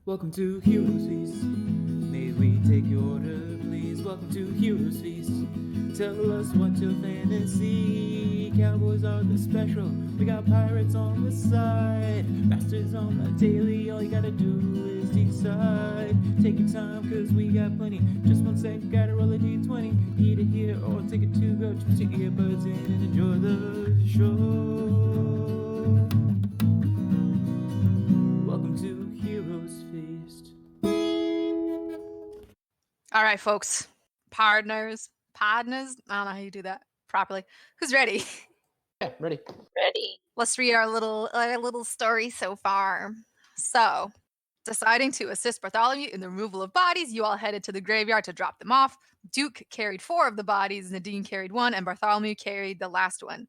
Welcome to Heroes Feast. May we take your order, please? Welcome to Heroes Feast. Tell us what's your fantasy. Cowboys are the special. We got pirates on the side. Bastards on the daily. All you gotta do is decide. Take your time, cause we got plenty. Just 1 sec, gotta roll a d20. Eat it here or take it to go. Put your earbuds in and enjoy the show. Welcome to Heroes Feast. All right, folks. Partners. I don't know how you do that properly. Who's ready? Yeah, ready. Ready. Let's read our little story so far. So, deciding to assist Bartholomew in the removal of bodies, you all headed to the graveyard to drop them off. Duke carried 4 of the bodies, Nadine carried 1, and Bartholomew carried the last one.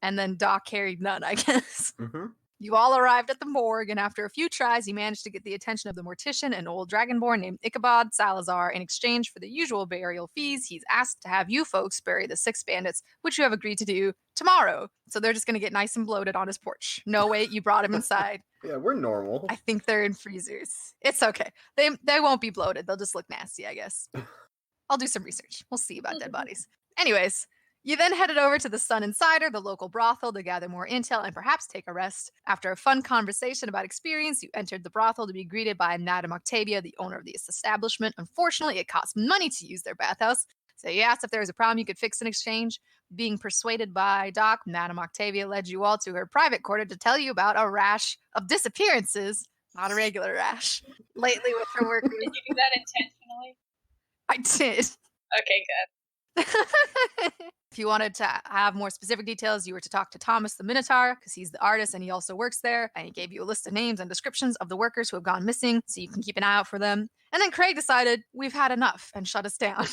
And then Doc carried none, I guess. Mm-hmm. You all arrived at the morgue, and after a few tries, you managed to get the attention of the mortician, an old dragonborn named Ichabod Salazar. In exchange for the usual burial fees, he's asked to have you folks bury the 6 bandits, which you have agreed to do tomorrow. So they're just going to get nice and bloated on his porch. No, wait, you brought him inside. Yeah, we're normal. I think they're in freezers. It's okay. They won't be bloated. They'll just look nasty, I guess. I'll do some research. We'll see about dead bodies. Anyways, you then headed over to the Sun and Cider, the local brothel, to gather more intel and perhaps take a rest. After a fun conversation about experience, you entered the brothel to be greeted by Madame Octavia, the owner of the establishment. Unfortunately, it costs money to use their bathhouse, so you asked if there was a problem you could fix in exchange. Being persuaded by Doc, Madame Octavia led you all to her private quarter to tell you about a rash of disappearances, not a regular rash, lately with her workers. Did you do that intentionally? I did. Okay, good. If you wanted to have more specific details, you were to talk to Thomas the Minotaur, because he's the artist and he also works there. And he gave you a list of names and descriptions of the workers who have gone missing, so you can keep an eye out for them. And then Craig decided, we've had enough, and shut us down.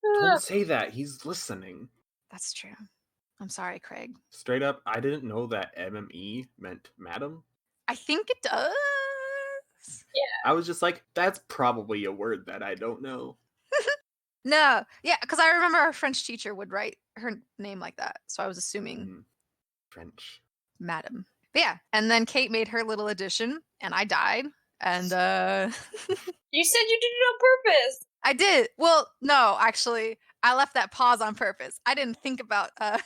Don't say that. He's listening. That's true. I'm sorry, Craig. Straight up, I didn't know that MME meant madam. I think it does. Yeah. I was just like, that's probably a word that I don't know. No. Yeah, because I remember our French teacher would write her name like that. So I was assuming French. madam. But yeah, and then Kate made her little addition, and I died. And You said you did it on purpose. I did. Well, no, actually, I left that pause on purpose. I didn't think about I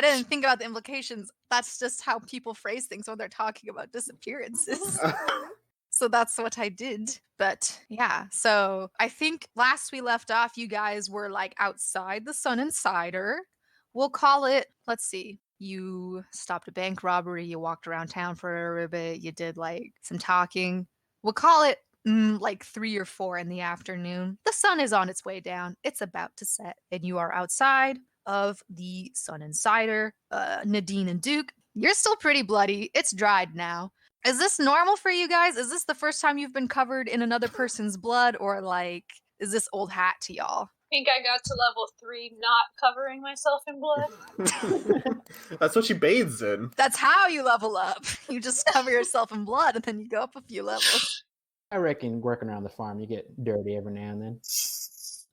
didn't think about the implications. That's just how people phrase things when they're talking about disappearances. So that's what I did. But yeah, so I think last we left off, you guys were like outside the Sun and Cider. We'll call it, let's see. You stopped a bank robbery. You walked around town for a bit. You did like some talking. We'll call it like 3 or 4 in the afternoon. The sun is on its way down. It's about to set. And you are outside of the Sun and Cider. Nadine and Duke, you're still pretty bloody. It's dried now. Is this normal for you guys? Is this the first time you've been covered in another person's blood? Or like, is this old hat to y'all? I think I got to level 3 not covering myself in blood. That's what she bathes in. That's how you level up. You just cover yourself in blood and then you go up a few levels. I reckon working around the farm, you get dirty every now and then.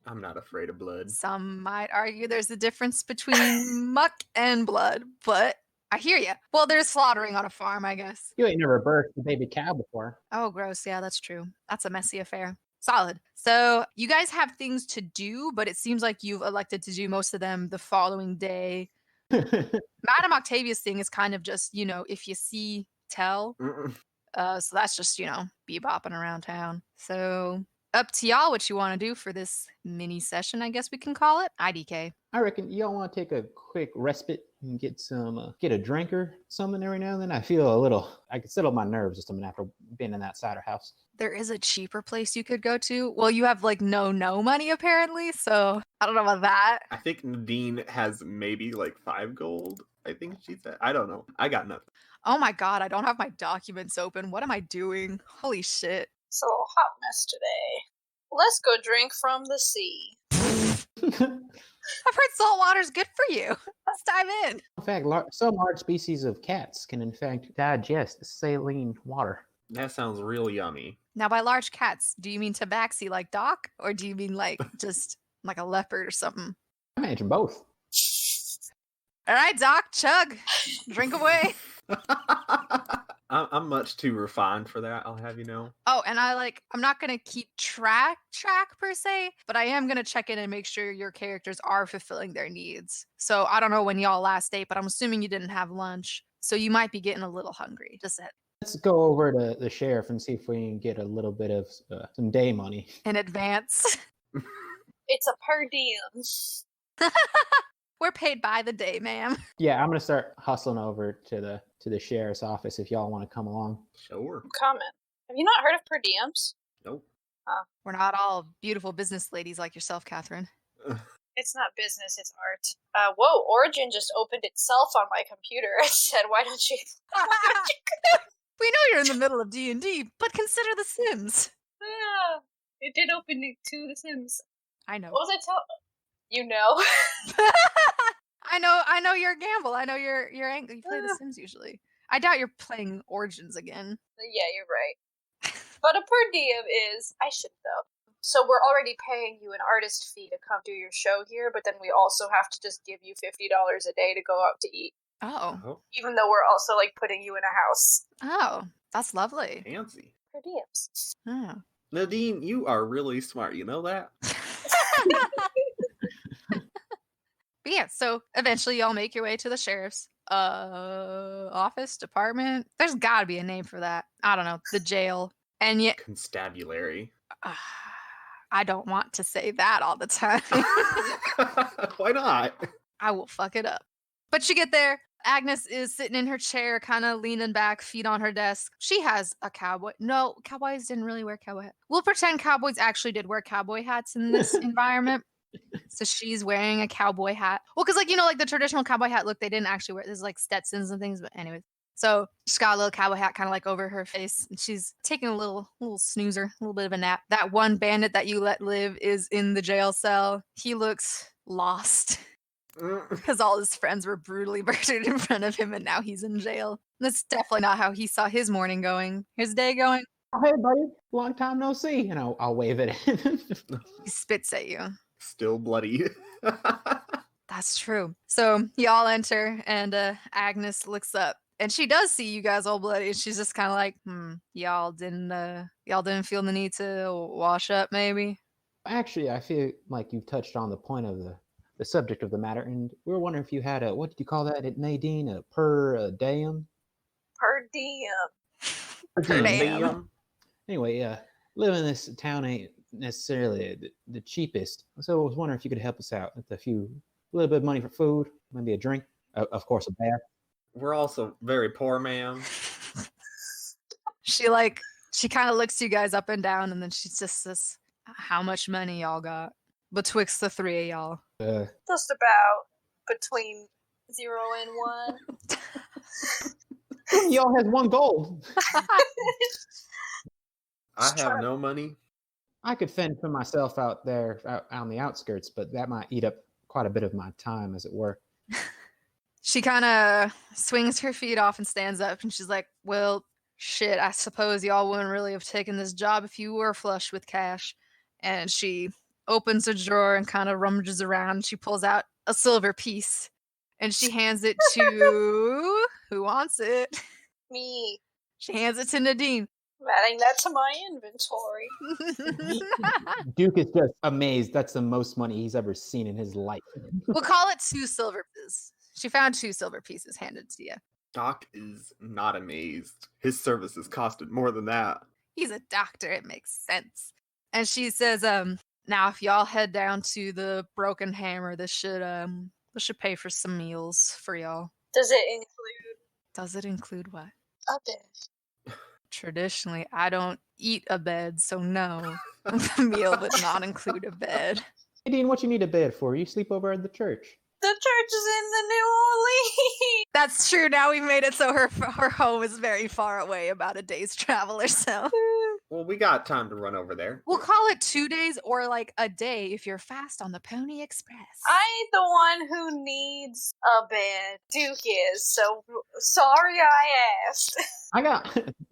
I'm not afraid of blood. Some might argue there's a difference between muck and blood, but I hear you. Well, there's slaughtering on a farm, I guess. You ain't never birthed a baby cow before. Oh, gross. Yeah, that's true. That's a messy affair. Solid. So you guys have things to do, but it seems like you've elected to do most of them the following day. Madame Octavia's thing is kind of just, if you see, tell. So that's just, bebopping around town. So up to y'all what you want to do for this mini session, I guess we can call it. IDK. I reckon y'all want to take a quick respite and get a drink or something every now and then. I feel I could settle my nerves or something after being in that cider house. There is a cheaper place you could go to. Well, you have like no money apparently, so I don't know about that. I think Nadine has maybe like 5 gold. I think she said. I don't know. I got nothing. Oh my god, I don't have my documents open. What am I doing? Holy shit. So, hot mess today. Let's go drink from the sea. I've heard salt water's good for you. Let's dive in. In fact, some large species of cats can in fact digest saline water. That sounds real yummy. Now, by large cats, do you mean tabaxi like Doc? Or do you mean like just like a leopard or something? I imagine both. All right, Doc, chug. Drink away. I'm much too refined for that, I'll have you know. Oh, and I'm not gonna keep track per se, but I am gonna check in and make sure your characters are fulfilling their needs. So I don't know when y'all last ate, but I'm assuming you didn't have lunch. So you might be getting a little hungry. Just that Let's go over to the sheriff and see if we can get a little bit of some day money. in advance. It's a per diem. We're paid by the day, ma'am. Yeah, I'm gonna start hustling over to the sheriff's office if y'all want to come along. Sure. Comment. Have you not heard of per diems? Nope. We're not all beautiful business ladies like yourself, Catherine. It's not business, it's art. Whoa, Origin just opened itself on my computer and said, why don't you... We know you're in the middle of D&D, but consider The Sims. Yeah, it did open it to The Sims. I know. What was I telling? You know? I know you're a gamble. I know you're angry. You play The Sims usually. I doubt you're playing Origins again. Yeah, you're right. But a per diem is... I should, though. So we're already paying you an artist fee to come do your show here, but then we also have to just give you $50 a day to go out to eat. Oh. Even though we're also, like, putting you in a house. Oh, that's lovely. Fancy. Per diems. Oh. Nadine, you are really smart, you know that? But yeah, so eventually y'all make your way to the sheriff's office, department. There's gotta be a name for that. I don't know, the jail. And yet Constabulary. I don't want to say that all the time. Why not? I will fuck it up. But you get there. Agnes is sitting in her chair, kind of leaning back, feet on her desk. She has a cowboy. No, cowboys didn't really wear cowboy hats. We'll pretend cowboys actually did wear cowboy hats in this environment. So she's wearing a cowboy hat. Well, because, like the traditional cowboy hat look, they didn't actually wear. There's like Stetsons and things. But anyway, so she's got a little cowboy hat kind of like over her face. And she's taking a little snoozer, a little bit of a nap. That one bandit that you let live is in the jail cell. He looks lost. Because all his friends were brutally murdered in front of him and now he's in jail. That's definitely not how he saw his morning going. His day going. Oh, hey, buddy. Long time no see. And I'll wave it in. He spits at you. Still bloody. That's true. So y'all enter and Agnes looks up. And she does see you guys all bloody. And she's just kind of like, y'all didn't feel the need to wash up maybe? Actually, I feel like you've touched on the point of the subject of the matter, and we were wondering if you had a, what did you call that at Nadine, a per diem? Per diem. Per diem. Anyway, living in this town ain't necessarily the cheapest, so I was wondering if you could help us out with a little bit of money for food, maybe a drink, of course a bath. We're also very poor, ma'am. She kind of looks you guys up and down, and then she just says, how much money y'all got betwixt the three of y'all? Just about between 0 and 1. Y'all has 1 gold. I have no money. I could fend for myself out there out on the outskirts, but that might eat up quite a bit of my time, as it were. She kind of swings her feet off and stands up, and she's like, well, shit, I suppose y'all wouldn't really have taken this job if you were flush with cash. And she opens a drawer and kind of rummages around. She pulls out a silver piece and she hands it to who wants it? Me. She hands it to Nadine. Adding that to my inventory. Duke is just amazed. That's the most money he's ever seen in his life. We'll call it 2 silver pieces. She found 2 silver pieces handed to you. Doc is not amazed. His services costed more than that. He's a doctor. It makes sense. And she says, now if y'all head down to the Broken Hammer, this should pay for some meals for y'all. Does it include what? A bed. Traditionally, I don't eat a bed, so no. The meal would not include a bed. Nadine, what you need a bed for? You sleep over at the church. The church is in the New Orleans. That's true. Now we've made it so her home is very far away, about a day's travel or so. Well, we got time to run over there. We'll call it 2 days or like a day if you're fast on the Pony Express. I ain't the one who needs a bed. Duke is, so sorry I asked.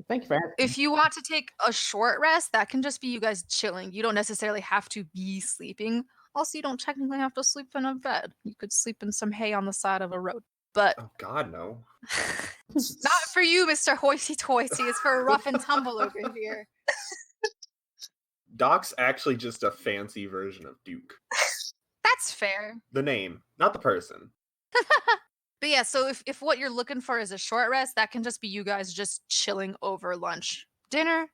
Thank you for asking. If you want to take a short rest, that can just be you guys chilling. You don't necessarily have to be sleeping. Also, you don't technically have to sleep in a bed. You could sleep in some hay on the side of a road. But oh God, no. Not for you, Mr. Hoity-toity. It's for rough and tumble over here. Doc's actually just a fancy version of Duke. That's fair. The name, not the person. But yeah, so if what you're looking for is a short rest, that can just be you guys just chilling over lunch. Dinner?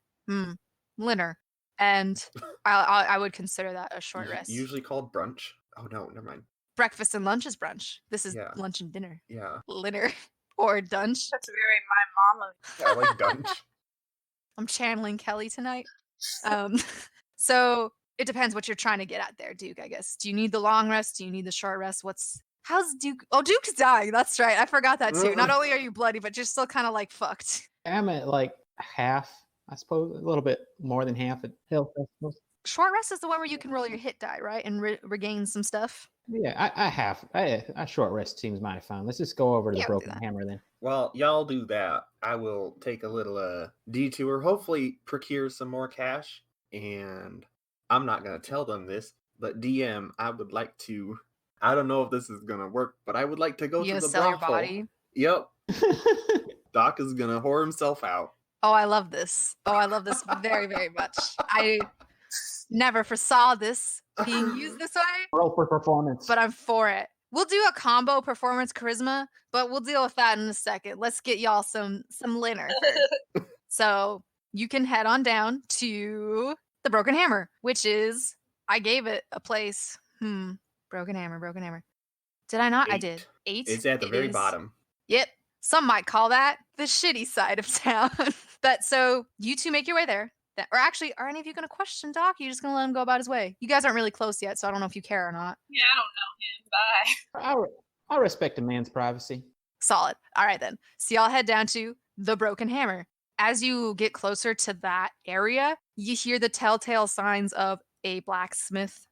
Dinner. And I would consider that a short rest. Usually called brunch. Oh no, never mind. Breakfast and lunch is brunch. This is lunch and dinner. Yeah. Dinner. Or dunch. That's very my mama. Yeah, I like dunch. I'm channeling Kelly tonight. So it depends what you're trying to get at there, Duke, I guess. Do you need the long rest? Do you need the short rest? How's Duke? Oh, Duke's dying. That's right. I forgot that too. Not only are you bloody, but you're still kind of like fucked. I'm at like half, I suppose, a little bit more than half at health, I suppose. Short rest is the one where you can roll your hit die, right? And regain some stuff. Yeah, I short rest seems mighty fine. Let's just go over to the broken hammer then. Well, y'all do that. I will take a little detour, hopefully procure some more cash. And I'm not going to tell them this, but DM, I would like to, I don't know if this is going to work, but I would like to go to the sell your brothel. body? Yep. Doc is going to whore himself out. Oh, I love this. Very, very much. I never foresaw this being used this way. Roll for performance. But I'm for it. We'll do a combo performance charisma, but we'll deal with that in a second. Let's get y'all some linner first. So you can head on down to the Broken Hammer, which is, I gave it a place. Broken Hammer. Did I not? 8. I did. 8. It's at the very bottom. Yep. Some might call that the shitty side of town. But so you two make your way there. Or actually, are any of you going to question Doc? You're just going to let him go about his way? You guys aren't really close yet, so I don't know if you care or not. Yeah, I don't know him. Bye. I respect a man's privacy. Solid. All right, then. So y'all head down to the Broken Hammer. As you get closer to that area, you hear the telltale signs of a blacksmith.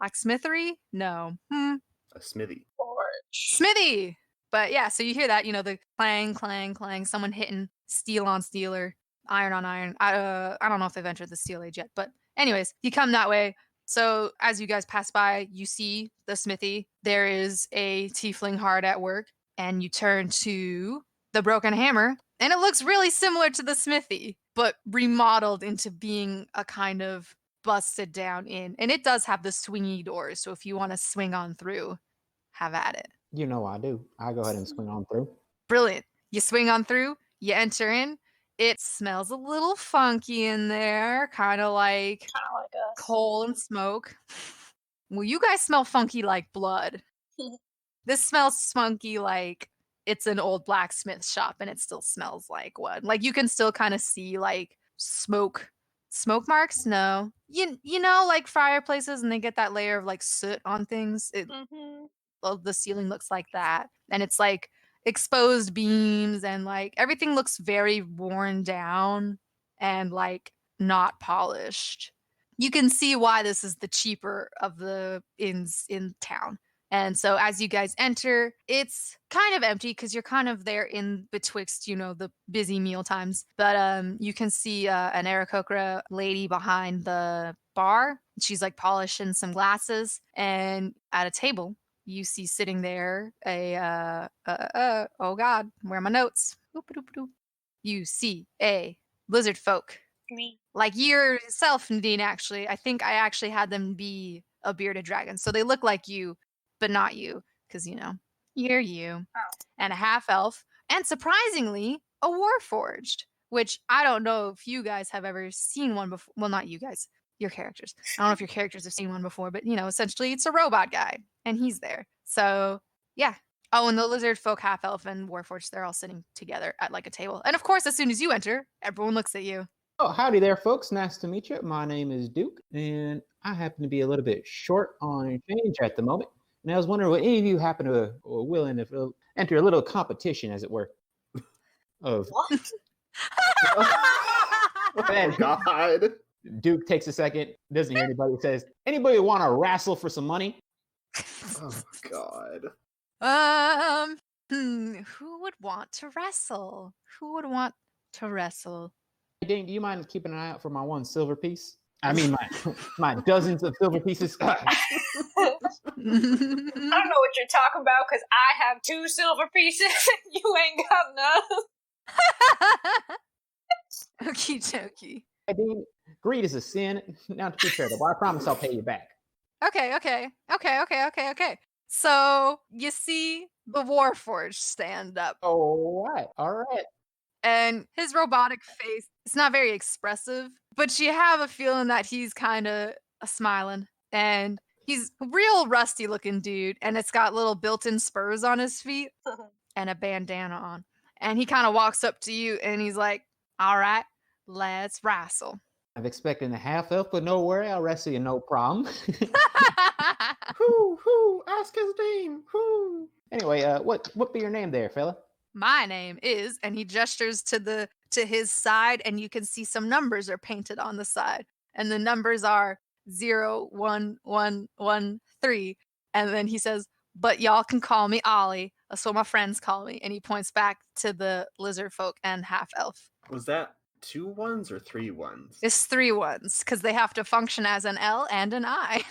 Blacksmithery? No. A smithy. Forge. Smithy! But yeah, so you hear that, the clang, clang, clang, someone hitting steel on steel or iron on iron. I don't know if they've entered the steel age yet, but anyways, you come that way. So as you guys pass by, you see the smithy. There is a tiefling hard at work, and you turn to the Broken Hammer, and it looks really similar to the smithy, but remodeled into being a kind of busted down inn. And it does have the swingy doors, so if you want to swing on through, have at it. You know I do. I go ahead and swing on through. Brilliant. You swing on through, you enter in. It smells a little funky in there, kind of like coal and smoke. Well, you guys smell funky like blood. This smells funky like it's an old blacksmith shop and it still smells like wood. Like you can still kind of see like smoke marks. No, you know, like fireplaces and they get that layer of like soot on things. The ceiling looks like that, and it's like exposed beams and like everything looks very worn down and like not polished. You can see why this is the cheaper of the inns in town. And so as you guys enter, it's kind of empty because you're kind of there in betwixt, the busy meal times. But you can see an Aarakocra lady behind the bar. She's like polishing some glasses, and at a table you see sitting there oh god, where are my notes? You see a lizard folk. Me. Like yourself, Nadine, actually. I think I actually had them be a bearded dragon. So they look like you, but not you. Because, you're you. Oh. And a half elf. And surprisingly, a warforged. Which I don't know if you guys have ever seen one before. Well, not you guys. Your characters. I don't know if your characters have seen one before, but essentially it's a robot guy and he's there. So yeah. Oh, and the lizard folk, half elf, and warforged, they're all sitting together at like a table. And of course, as soon as you enter, everyone looks at you. Oh, howdy there, folks. Nice to meet you. My name is Duke, and I happen to be a little bit short on change at the moment. And I was wondering, would any of you happen to or willing to enter a little competition, as it were? Of what? Oh God. Duke takes a second, doesn't hear anybody, says, anybody want to wrestle for some money? Oh God. Who would want to wrestle? Who would want to wrestle? Dane, do you mind keeping an eye out for my one silver piece? I mean, my dozens of silver pieces. I don't know what you're talking about because I have 2 silver pieces and you ain't got none. Okie dokie. Nadine, greed is a sin. Now to be charitable, I promise I'll pay you back. Okay. So you see the Warforged stand up, All right. and his robotic face, it's not very expressive, but you have a feeling that he's kind of smiling. And he's a real rusty looking dude, and it's got little built-in spurs on his feet and a bandana on. And he kind of walks up to you and he's like, all right, let's wrestle. I'm expecting a half elf, but no worry, I'll wrestle you, no problem. Who? Ask his name. Who? Anyway, what be your name there, fella? My name is, and he gestures to his side, and you can see some numbers are painted on the side, and the numbers are 01113, and then he says, but y'all can call me Ollie. That's what my friends call me. And he points back to the lizard folk and half elf. Was that 2 1s or 3 1s? It's 3 1s because they have to function as an L and an I.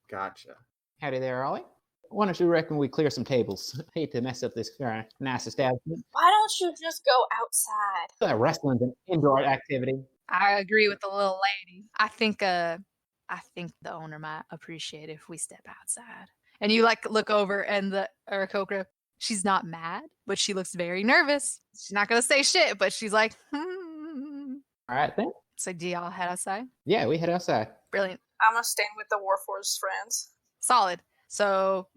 Gotcha. Howdy there, Ollie. Why don't you reckon we clear some tables? Hate to mess up this nice establishment. Why don't you just go outside? Wrestling's an indoor activity. I agree with the little lady. I think the owner might appreciate if we step outside. And you look over, and the Aarakocra, she's not mad, but she looks very nervous. She's not gonna say shit, but she's like, All right then. So do y'all head outside? Yeah, we head outside. Brilliant. I'm gonna stand with the Warforged friends. Solid. So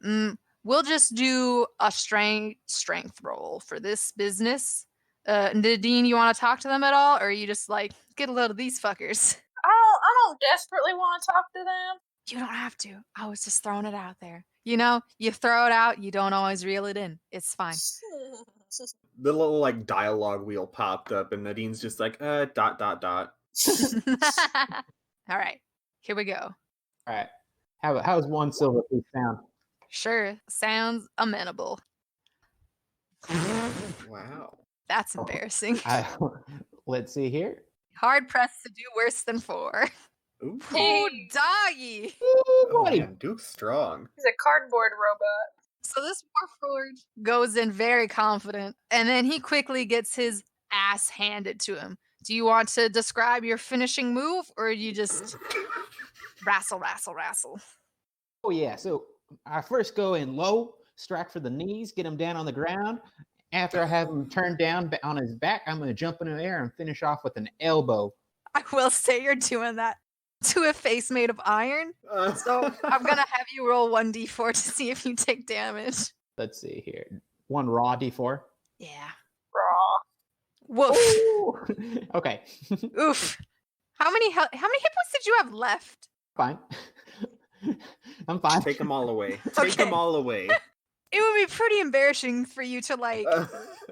we'll just do a strength roll for this business. Nadine, you want to talk to them at all, or are you just like, get a load of these fuckers? I don't desperately want to talk to them. You don't have to. I was just throwing it out there. You know, you throw it out, you don't always reel it in. It's fine. The little like dialogue wheel popped up, and Nadine's just like, ... All right, here we go. All right. How's 1 silver piece sound? Sure, sounds amenable. Wow. That's embarrassing. Let's see here. Hard pressed to do worse than 4. Ooh. Ooh, doggy. Oh, buddy. man, Duke's strong. He's a cardboard robot. So this Warforged goes in very confident, and then he quickly gets his ass handed to him. Do you want to describe your finishing move, or do you just wrestle? Oh yeah, so I first go in low, strike for the knees, get him down on the ground. After I have him turned down on his back, I'm going to jump in the air and finish off with an elbow. I will say you're doing that to a face made of iron. So I'm going to have you roll 1d4 to see if you take damage. Let's see here. 1 raw d4. Yeah. Raw. Woof. Ooh. Okay. Oof. How many hit points did you have left? Fine. I'm fine. Take them all away. Take them all away. It would be pretty embarrassing for you to like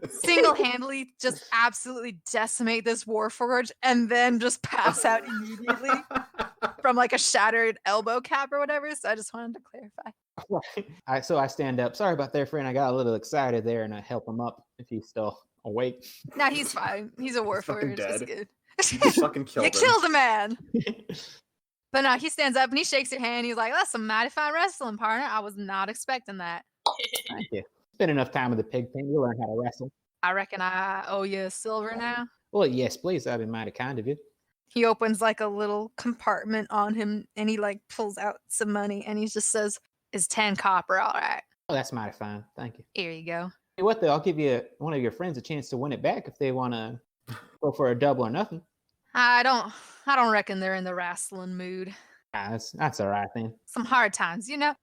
single-handedly just absolutely decimate this Warforged and then just pass out immediately from like a shattered elbow cap or whatever. So I just wanted to clarify. So I stand up. Sorry about that, friend. I got a little excited there, and I help him up if he's still awake. No, he's fine. He's a Warforged. It's good. You just fucking killed him. You killed a man. But no, he stands up and he shakes your hand. He's like, "That's some mighty fine wrestling, partner. I was not expecting that." Thank you. Spend enough time with the pig pen, you'll learn how to wrestle. I reckon I owe you a silver now. Well, yes, please. That'd be mighty kind of you. He opens like a little compartment on him and he like pulls out some money and he just says, "Is 10 copper all right?" Oh, that's mighty fine. Thank you. Here you go. Hey, what though? I'll give you one of your friends a chance to win it back if they want to go for a double or nothing. I don't reckon they're in the wrestling mood. That's all right then. Some hard times, you know.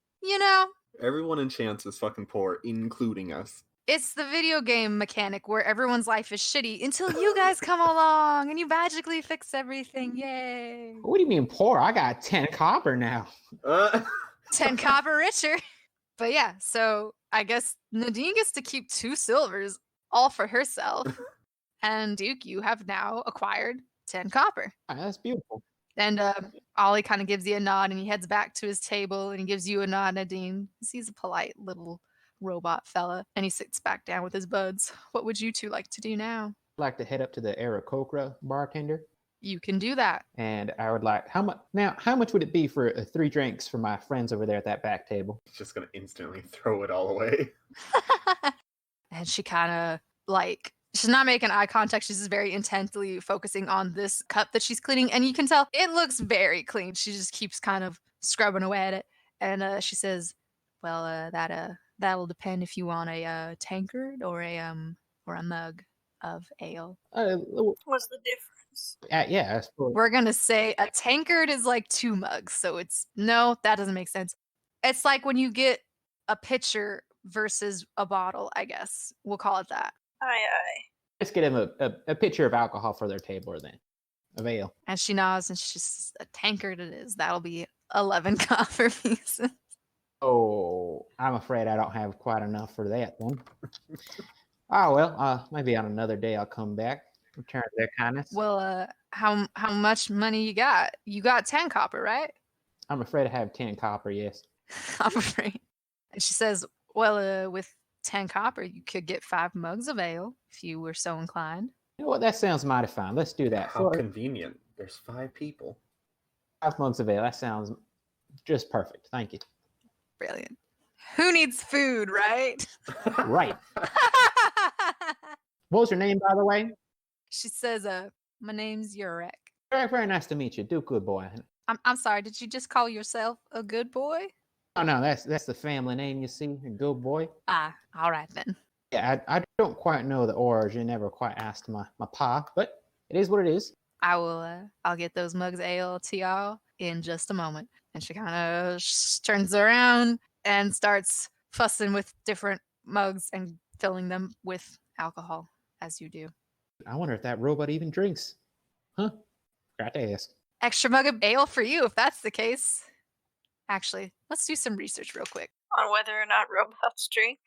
Everyone in Chance is fucking poor, including us. It's the video game mechanic where everyone's life is shitty until you guys come along and you magically fix everything. Yay. What do you mean poor? I got 10 copper now. 10 copper richer. But yeah, so I guess Nadine gets to keep 2 silvers all for herself. And Duke, you have now acquired 10 copper. That's beautiful. And Ollie kind of gives you a nod and he heads back to his table and he gives you a nod, Nadine. He's a polite little robot fella and he sits back down with his buds. What would you two like to do now? I'd like to head up to the Aarakocra bartender. You can do that. And I would like how much would it be for 3 drinks for my friends over there at that back table? He's just gonna instantly throw it all away. And she kind of like, she's not making eye contact. She's just very intently focusing on this cup that she's cleaning. And you can tell it looks very clean. She just keeps kind of scrubbing away at it. And she says, well, that'll depend if you want a tankard or a mug of ale. What's the difference? Yeah. We're going to say a tankard is like 2 mugs. So no, that doesn't make sense. It's like when you get a pitcher versus a bottle, I guess. We'll call it that. Aye. Let's get him a pitcher of alcohol for their table then. Of ale. And she nods and she's just, a tankard it is. That'll be 11 copper pieces. Oh, I'm afraid I don't have quite enough for that then. Oh, well, maybe on another day I'll come back. Return their kindness. Well, how much money you got? You got 10 copper, right? I'm afraid I have 10 copper, yes. I'm afraid. And she says, well, with 10 copper, you could get 5 mugs of ale if you were so inclined. You know what? That sounds mighty fine. Let's do that. How convenient. There's 5 people. 5 mugs of ale. That sounds just perfect. Thank you. Brilliant. Who needs food, right? Right. What was your name, by the way? She says, my name's Urek. Very, very nice to meet you. Do good boy. I'm sorry, did you just call yourself a good boy? Oh, no, that's the family name, you see. A good boy. Ah, all right then. Yeah, I don't quite know the origin. Never quite asked my pa, but it is what it is. I'll get those mugs of ale to y'all in just a moment. And she kind of turns around and starts fussing with different mugs and filling them with alcohol, as you do. I wonder if that robot even drinks. Huh? Got to ask. Extra mug of ale for you, if that's the case. Actually, let's do some research real quick. On whether or not robots drink.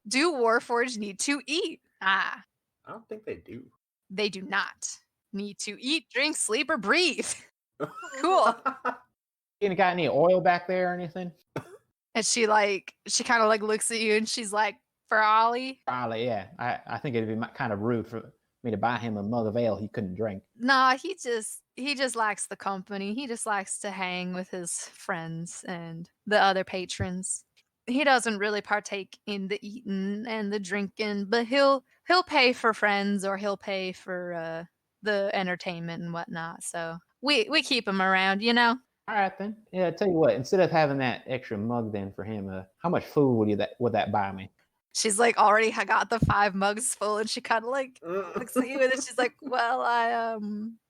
Do Warforged need to eat? I don't think they do. They do not need to eat, drink, sleep, or breathe. Cool. You got any oil back there or anything? And she kind of like looks at you and she's like, for Ollie? Probably, yeah. I think it'd be kind of rude for me to buy him a mug of ale he couldn't drink. Nah, he just likes the company. He just likes to hang with his friends and the other patrons. He doesn't really partake in the eating and the drinking, but he'll pay for friends or he'll pay for the entertainment and whatnot. So we keep him around, you know. All right then. Yeah, I tell you what. Instead of having that extra mug then for him, how much food would that buy me? She's like already got the 5 mugs full, and she kind of like looks at you, and then she's like, "Well,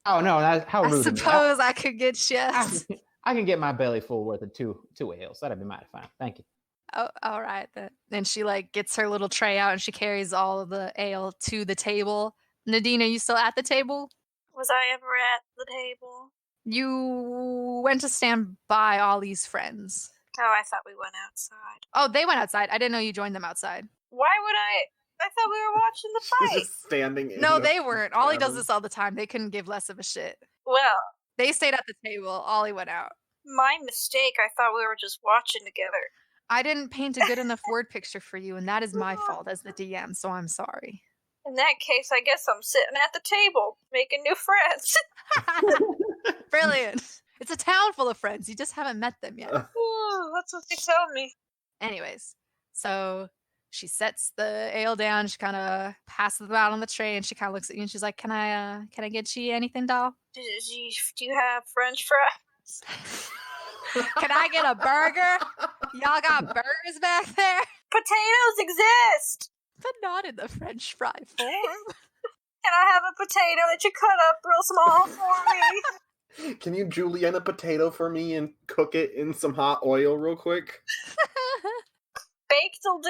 Oh no, that's how rude. I suppose I could get you. I can get my belly full worth of two ales. That'd be mighty fine. Thank you. Oh, all right then. Then she like gets her little tray out, and she carries all of the ale to the table. Nadine, are you still at the table? Was I ever at the table? You went to stand by Ollie's friends. Oh, I thought we went outside. Oh, they went outside. I didn't know you joined them outside. Why would I thought we were watching the She's fight. just standing in No, the they weren't. Ollie does shadows. this all the time. They couldn't give less of a shit. Well, They stayed at the table. Ollie went out. my mistake. I thought we were just watching together. I didn't paint a good enough word picture for you, and that is my fault as the DM, so I'm sorry. In that case, I guess I'm sitting at the table making new friends. Brilliant. It's a town full of friends. You just haven't met them yet. Ooh, that's what they told me. Anyways, so she sets the ale down. She kind of passes it out on the tray, and she kind of looks at you, and she's like, "Can I get you anything, doll? Do you have French fries? Can I get a burger? Y'all got burgers back there, Potatoes exist. but not in the French fry form." Can I have a potato that you cut up real small for me? Can you julienne a potato for me and cook it in some hot oil real quick? Baked'll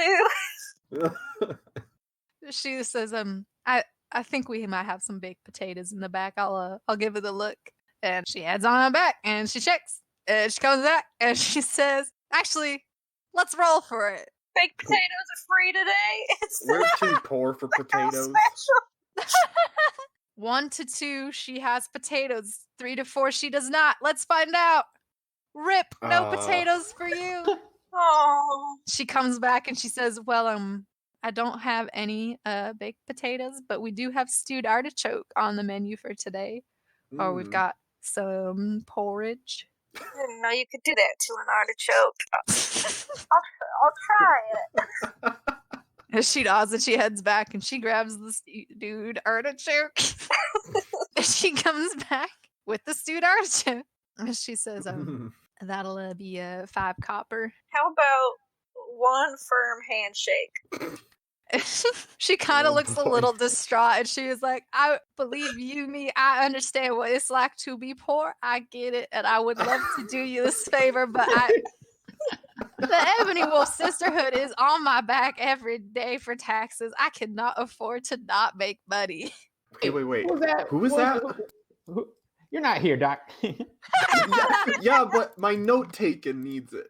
do. She says, I think we might have some baked potatoes in the back. I'll give it a look. And she heads on back and she checks. And she comes back and she says, actually, let's roll for it. Baked potatoes are free today. It's We're too poor for like how potatoes. special. 1 to 2, she has potatoes. 3 to 4, she does not. Let's find out. Rip, no Aw. potatoes for you. Oh, She comes back and she says, well, I don't have any baked potatoes, but we do have stewed artichoke on the menu for today. Or we've got some porridge. I didn't know you could do that to an artichoke. I'll try it. And she nods and she heads back and she grabs the stewed artichoke. And she comes back with the stewed artichoke. And she says, that'll be 5 copper. How about 1 firm handshake? She kind of looks a little distraught and she was like, I believe you me, I understand what it's like to be poor. I get it, and I would love to do you this favor, but the Ebony Wolf Sisterhood is on my back every day for taxes. I cannot afford to not make money. Wait. Who was that? You're not here, Doc. yeah, but my note taken needs it.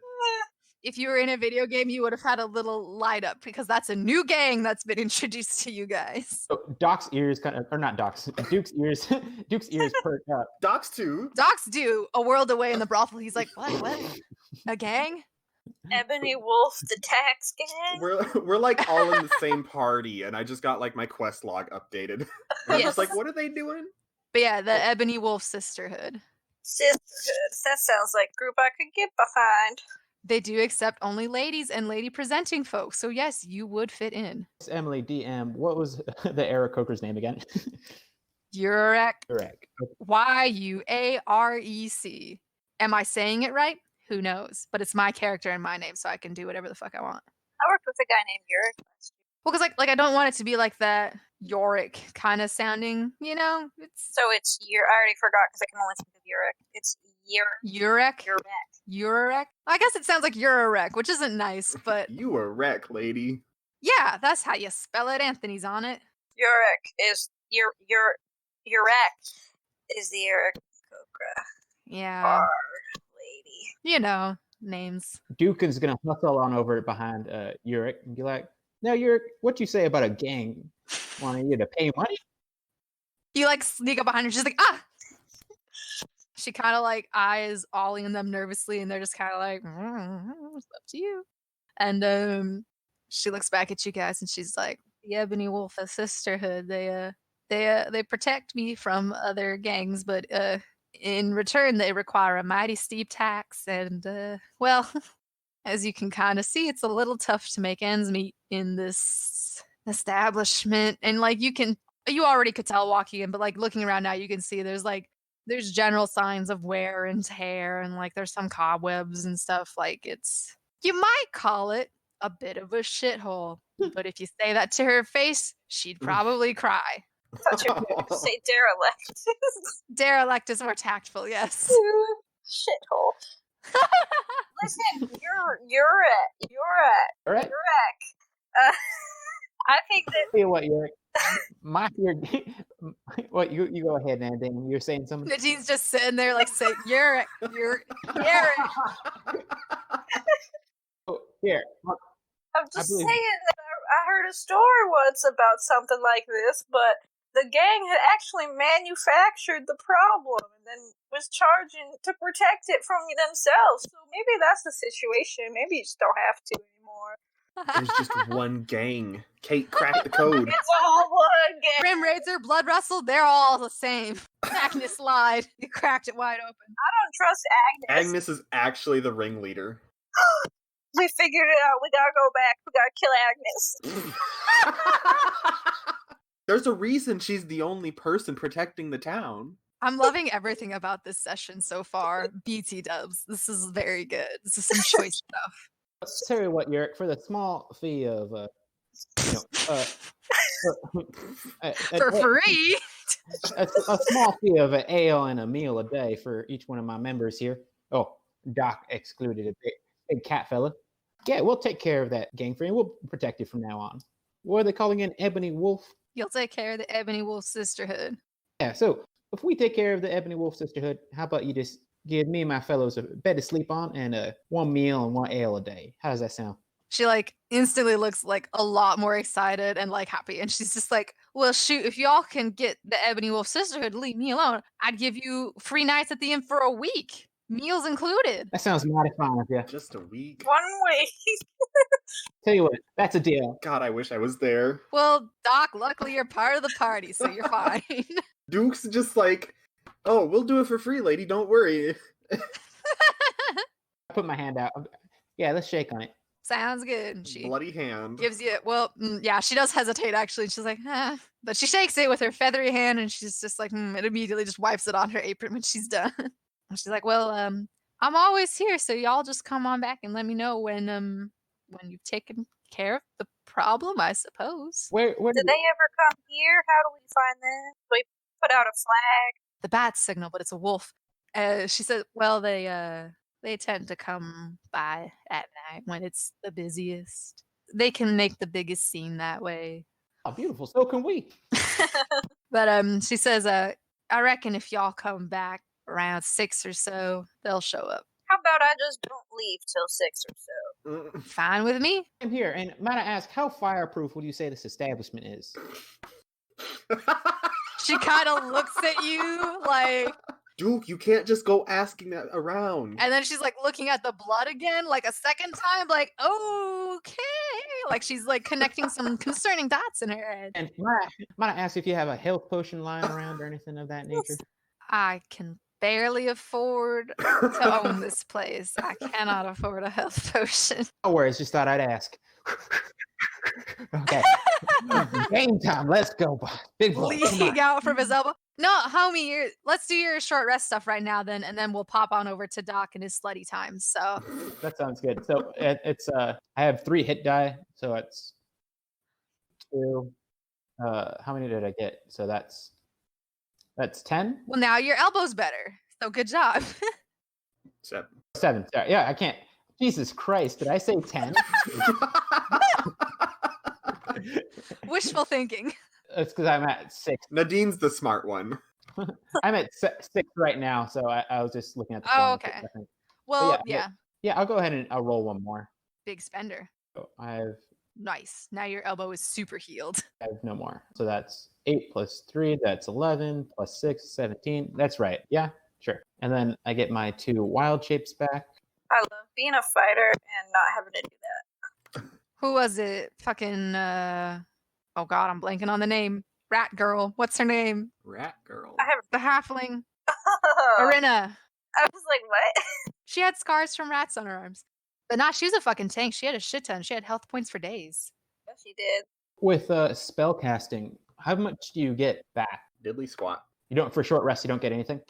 If you were in a video game, you would have had a little light up because that's a new gang that's been introduced to you guys. So Doc's ears Duke's ears perked up. Doc's too. Doc's do a world away in the brothel. He's like, what? A gang? Ebony Wolf, the tax gang? We're like all in the same party, and I just got like my quest log updated. I'm just like, what are they doing? But yeah, the Ebony Wolf Sisterhood. Sisterhood. That sounds like a group I could get behind. They do accept only ladies and lady presenting folks. So yes, you would fit in. Emily DM, what was the Aarakocra's name again? Yurek. Yurek. Yuarec. Am I saying it right? Who knows? But it's my character and my name, so I can do whatever the fuck I want. I worked with a guy named Yurek last year. Well, because like I don't want it to be like that Yorick kind of sounding, you know? So it's I already forgot because I can only think of Yurek. It's Yurek. I guess it sounds like you're a wreck, which isn't nice, but you a wreck, lady. Yeah, that's how you spell it. Anthony's on it. Yurek is Yurek is the Aarakocra. Yeah. Lady. You know, names. Duke is gonna hustle on over behind Yurek and be like, "Now, Yurek, what you say about a gang wanting you to pay money?" You like sneak up behind her. She's like, ah. She kind of like eyes Ollie them nervously, and they're just kind of like, it's up to you. And she looks back at you guys, and she's like, the Ebony Wolf Sisterhood. They protect me from other gangs, but in return, they require a mighty steep tax. And well, as you can kind of see, it's a little tough to make ends meet in this establishment. And like you already could tell walking in, but like looking around now, you can see there's general signs of wear and tear, and like there's some cobwebs and stuff. Like you might call it a bit of a shithole, but if you say that to her face, she'd probably cry. I thought you were going to say derelict. Derelict is more tactful, yes. Shithole. Listen, you're at. I think that. Tell you what, Yurek. What you go ahead, Nadine. You're saying something. Nadine's just sitting there like, "Say you're." Oh, here. I'm just saying that I heard a story once about something like this, but the gang had actually manufactured the problem and then was charging to protect it from themselves. So maybe that's the situation. Maybe you just don't have to anymore. There's just one gang. Kate cracked the code. It's all one gang. Grim Razor, Blood Russell, they're all the same. Agnes lied. You cracked it wide open. I don't trust Agnes. Agnes is actually the ringleader. We figured it out. We gotta go back. We gotta kill Agnes. There's a reason she's the only person protecting the town. I'm loving everything about this session so far. BT dubs. This is very good. This is some choice stuff. Tell you what, Yurek, for the small fee of for free, a small fee of an ale and a meal a day for each one of my members here. Oh, Doc excluded a big cat fella. Yeah, we'll take care of that gang for you. We'll protect you from now on. What are they calling it? Ebony Wolf? You'll take care of the Ebony Wolf Sisterhood. Yeah, so if we take care of the Ebony Wolf Sisterhood, how about you just give me and my fellows a bed to sleep on and one meal and one ale a day? How does that sound? She like instantly looks like a lot more excited and like happy. And she's just like, well, shoot, if y'all can get the Ebony Wolf Sisterhood, leave me alone. I'd give you free nights at the inn for a week. Meals included. That sounds mighty fine of you. Just a week. 1 week. Tell you what, that's a deal. God, I wish I was there. Well, Doc, luckily you're part of the party, so you're fine. Duke's just like, oh, we'll do it for free, lady. Don't worry. I put my hand out. Yeah, let's shake on it. Sounds good. And she Bloody hand. gives you, yeah, she does hesitate actually. She's like, but she shakes it with her feathery hand, and she's just like, it immediately just wipes it on her apron when she's done. And she's like, well, I'm always here, so y'all just come on back and let me know when you've taken care of the problem, I suppose. Where Did they ever come here? How do we find them? Do we put out a flag? The bat signal, but it's a wolf. She said, well, they tend to come by at night when it's the busiest. They can make the biggest scene that way. Oh, beautiful. So can we. But she says, I reckon if y'all come back around 6 or so, they'll show up. How about I just don't leave till 6 or so? Fine with me. I'm here, and might I ask, how fireproof would you say this establishment is? She kind of looks at you like... Duke, you can't just go asking that around. And then she's like looking at the blood again, like a second time, like, okay. Like she's like connecting some concerning dots in her head. And might I ask if you have a health potion lying around or anything of that nature? I can barely afford to own this place. I cannot afford a health potion. No worries, just thought I'd ask. Okay. Game time, let's go. Big boy. Leaning out from his elbow. No, homie, let's do your short rest stuff right now then, and then we'll pop on over to Doc and his slutty time. So that sounds good. So it's I have 3 hit die, so it's 2. How many did I get? So that's 10. Well, now your elbow's better. So good job. 7. 7. Sorry. Yeah, I can't. Jesus Christ, did I say 10? Wishful thinking. It's because I'm at 6. Nadine's the smart one. I'm at 6 right now, so I was just looking at the phone. Oh, okay. Well, yeah. Yeah, I'll go ahead and I'll roll one more. Big spender. So I have Nice. Now your elbow is super healed. I have no more. So that's 8 plus 3, that's 11, plus 6, 17. That's right. Yeah, sure. And then I get my 2 wild shapes back. I love being a fighter and not having to do that. Who was it? Fucking, oh god, I'm blanking on the name. Rat girl. What's her name? Rat girl. I have The halfling. Oh, Arena. I was like, what? She had scars from rats on her arms. But nah, she was a fucking tank. She had a shit ton. She had health points for days. Yes, she did. With spell casting, how much do you get back? Diddly squat. You don't for short rest. You don't get anything.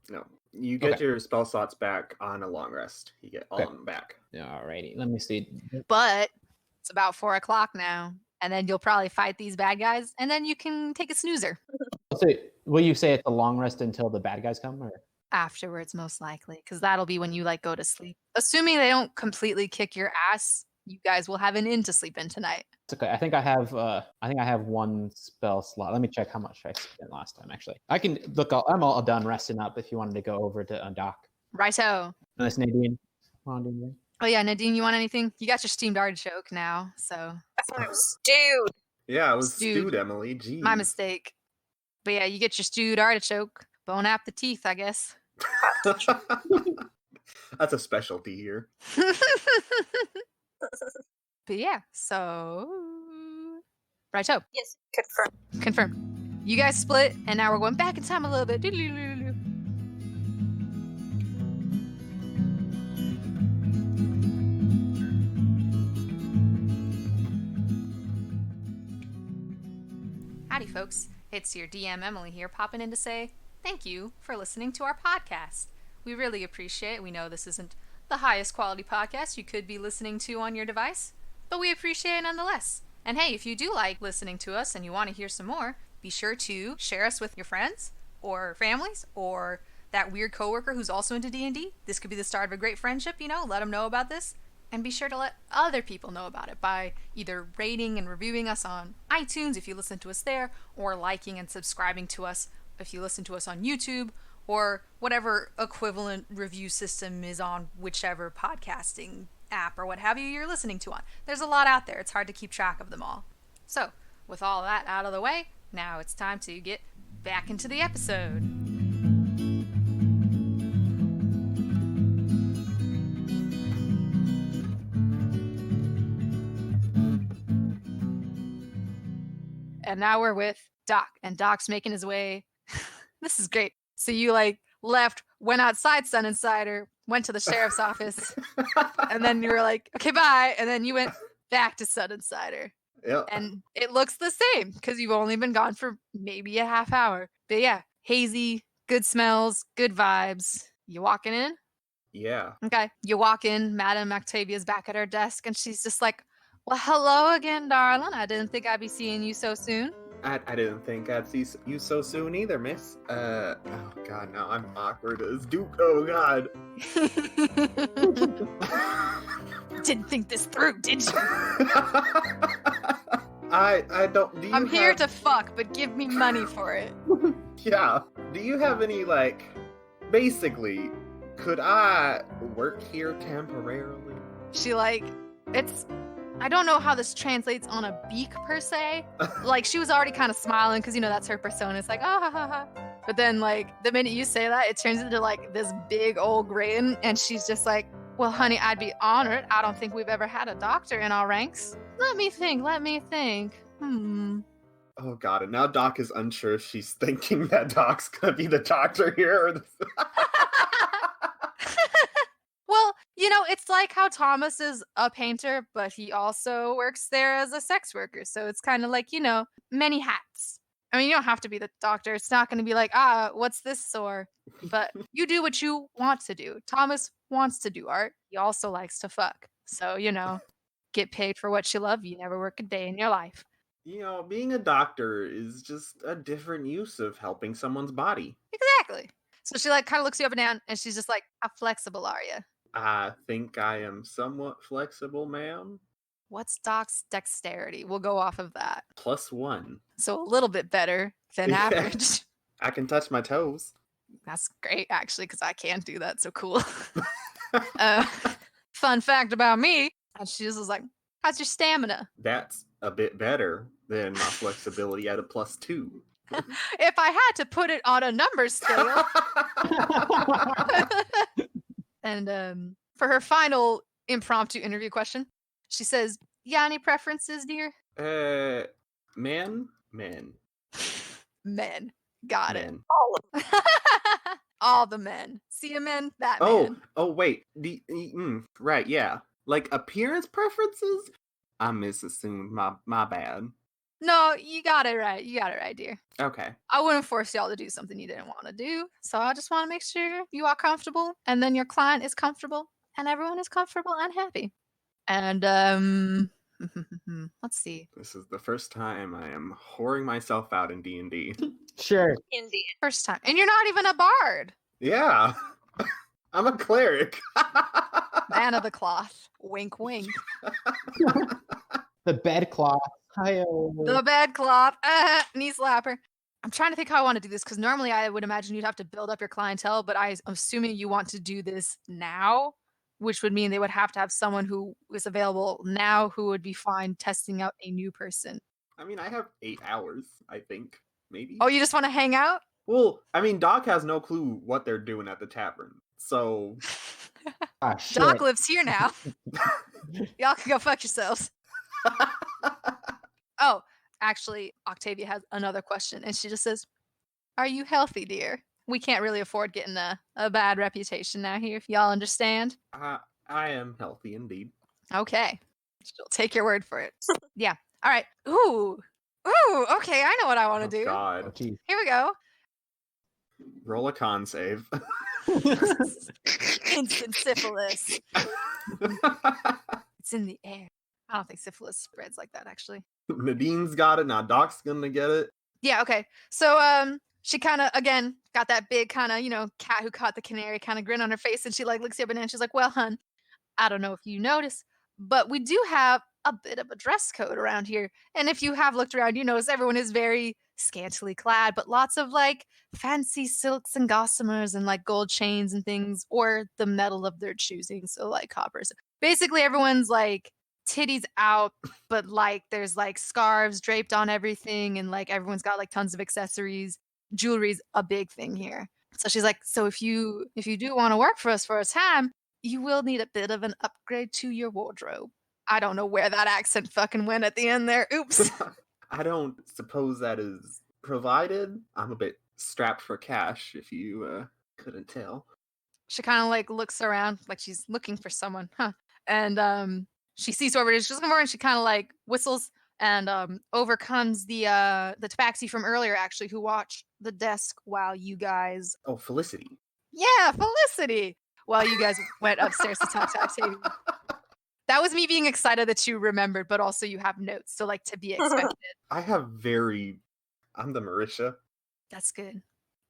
No. You get Okay. your spell slots back on a long rest. You get all Okay. of them back. Alrighty, let me see. But it's about 4 o'clock now. And then you'll probably fight these bad guys. And then you can take a snoozer. So, will you say it's a long rest until the bad guys come? Or? Afterwards, most likely. Because that'll be when you like go to sleep. Assuming they don't completely kick your ass, you guys will have an inn to sleep in tonight. It's okay. I think I have 1 spell slot. Let me check how much I spent last time. Actually, I can look. I'm all done resting up. If you wanted to go over to Doc. Righto. Unless Nadine. Come on, Nadine. Oh yeah, Nadine, you want anything? You got your steamed artichoke now, so I thought it was stewed. Yeah, it was Stewed. stewed, Emily. Jeez. my mistake. But yeah, you get your stewed artichoke. Bone up the teeth, I guess. That's a specialty here. But yeah, so righto. Yes, confirm. Confirm. You guys split, and now we're going back in time a little bit. Howdy, folks. It's your DM Emily here, popping in to say thank you for listening to our podcast. We really appreciate it. We know this isn't the highest quality podcast you could be listening to on your device, but we appreciate it nonetheless. And hey, if you do like listening to us and you want to hear some more, be sure to share us with your friends or families or that weird coworker who's also into D&D. This could be the start of a great friendship, let them know about this. And be sure to let other people know about it by either rating and reviewing us on iTunes if you listen to us there, or liking and subscribing to us if you listen to us on YouTube, or whatever equivalent review system is on whichever podcasting app or what have you you're listening to on. There's a lot out there. It's hard to keep track of them all. So, with all that out of the way, now it's time to get back into the episode. And now we're with Doc, and Doc's making his way. This is great. So you like left, went outside Sun and Cider, went to the sheriff's office, and then you were like, okay, bye. And then you went back to Sun and Cider. Yep. And it looks the same because you've only been gone for maybe a half hour. But yeah, hazy, good smells, good vibes. You walking in? Yeah. Okay. You walk in, Madame Octavia's back at her desk, and she's just like, well, hello again, darling. I didn't think I'd be seeing you so soon. I didn't think I'd see you so soon either, miss. Oh god, now I'm awkward as Duke. Oh god. Didn't think this through, did you? I don't. Do you I'm here to fuck, but give me money for it. Yeah. Do you have any like? Basically, could I work here temporarily? She like, it's. I don't know how this translates on a beak per se. Like she was already kind of smiling because that's her persona. It's like ha ha ha. But then like the minute you say that, it turns into like this big old grin, and she's just like, well, honey, I'd be honored. I don't think we've ever had a doctor in our ranks. Let me think. Oh god, and now Doc is unsure if she's thinking that Doc's gonna be the doctor here or the... Well, it's like how Thomas is a painter, but he also works there as a sex worker. So it's kind of like, many hats. I mean, you don't have to be the doctor. It's not going to be like, what's this sore? But you do what you want to do. Thomas wants to do art. He also likes to fuck. So, get paid for what you love. You never work a day in your life. Being a doctor is just a different use of helping someone's body. Exactly. So she like kind of looks you up and down, and she's just like, how flexible are you? I think I am somewhat flexible, ma'am. What's Doc's dexterity? We'll go off of that. +1. So a little bit better than average. I can touch my toes. That's great, actually, because I can't do that. So cool. Fun fact about me. And she just was like, how's your stamina? That's a bit better than my flexibility at a +2. If I had to put it on a number scale. And for her final impromptu interview question, she says, yeah, any preferences, dear? Men. Men. Got it. All of them. All the men. See a man, that man. Oh, wait. Right, yeah. Like appearance preferences? I misassumed. My bad. No, you got it right. Dear. Okay. I wouldn't force y'all to do something you didn't want to do. So I just want to make sure you are comfortable, and then your client is comfortable, and everyone is comfortable and happy. And let's see. This is the first time I am whoring myself out in D&D. Sure. Indeed. First time. And you're not even a bard. Yeah. I'm a cleric. Man of the cloth. Wink, wink. The bedcloth. The bedcloth. Knee slapper. I'm trying to think how I want to do this, because normally I would imagine you'd have to build up your clientele, but I'm assuming you want to do this now, which would mean they would have to have someone who is available now who would be fine testing out a new person. I mean, I have 8 hours, I think. Maybe. Oh, you just want to hang out? Well, I mean, Doc has no clue what they're doing at the tavern. So... Doc lives here now. Y'all can go fuck yourselves. Oh, actually, Octavia has another question, and she just says, are you healthy, dear? We can't really afford getting a bad reputation now here, if y'all understand. I am healthy indeed. Okay. She'll take your word for it. Yeah. All right. Ooh, okay, I know what I want to do. God. Here we go. Roll a con save. Instant syphilis. It's in the air. I don't think syphilis spreads like that, actually. Nadine's got it. Now Doc's gonna get it. Yeah, okay. So she kind of, again, got that big kind of, cat who caught the canary kind of grin on her face, and she like looks you up and down. She's like, well, hun, I don't know if you notice, but we do have a bit of a dress code around here. And if you have looked around, you notice everyone is very scantily clad, but lots of like fancy silks and gossamers and like gold chains and things, or the metal of their choosing. So like coppers. Basically, everyone's like titties out, but like there's like scarves draped on everything, and like everyone's got like tons of accessories. Jewelry's a big thing here. So she's like, so if you do want to work for us for a time, you will need a bit of an upgrade to your wardrobe. I don't know where that accent fucking went at the end there. Oops. I don't suppose that is provided. I'm a bit strapped for cash, if you couldn't tell. She kind of like looks around like she's looking for someone, huh? And she sees whoever it is. She looking for her, and she kind of like whistles and overcomes the tabaxi from earlier, actually, who watched the desk while you guys. Oh, Felicity. Yeah, Felicity. While you guys went upstairs to talk to Octavia. That was me being excited that you remembered, but also you have notes, so like to be expected. I'm the Marisha. That's good.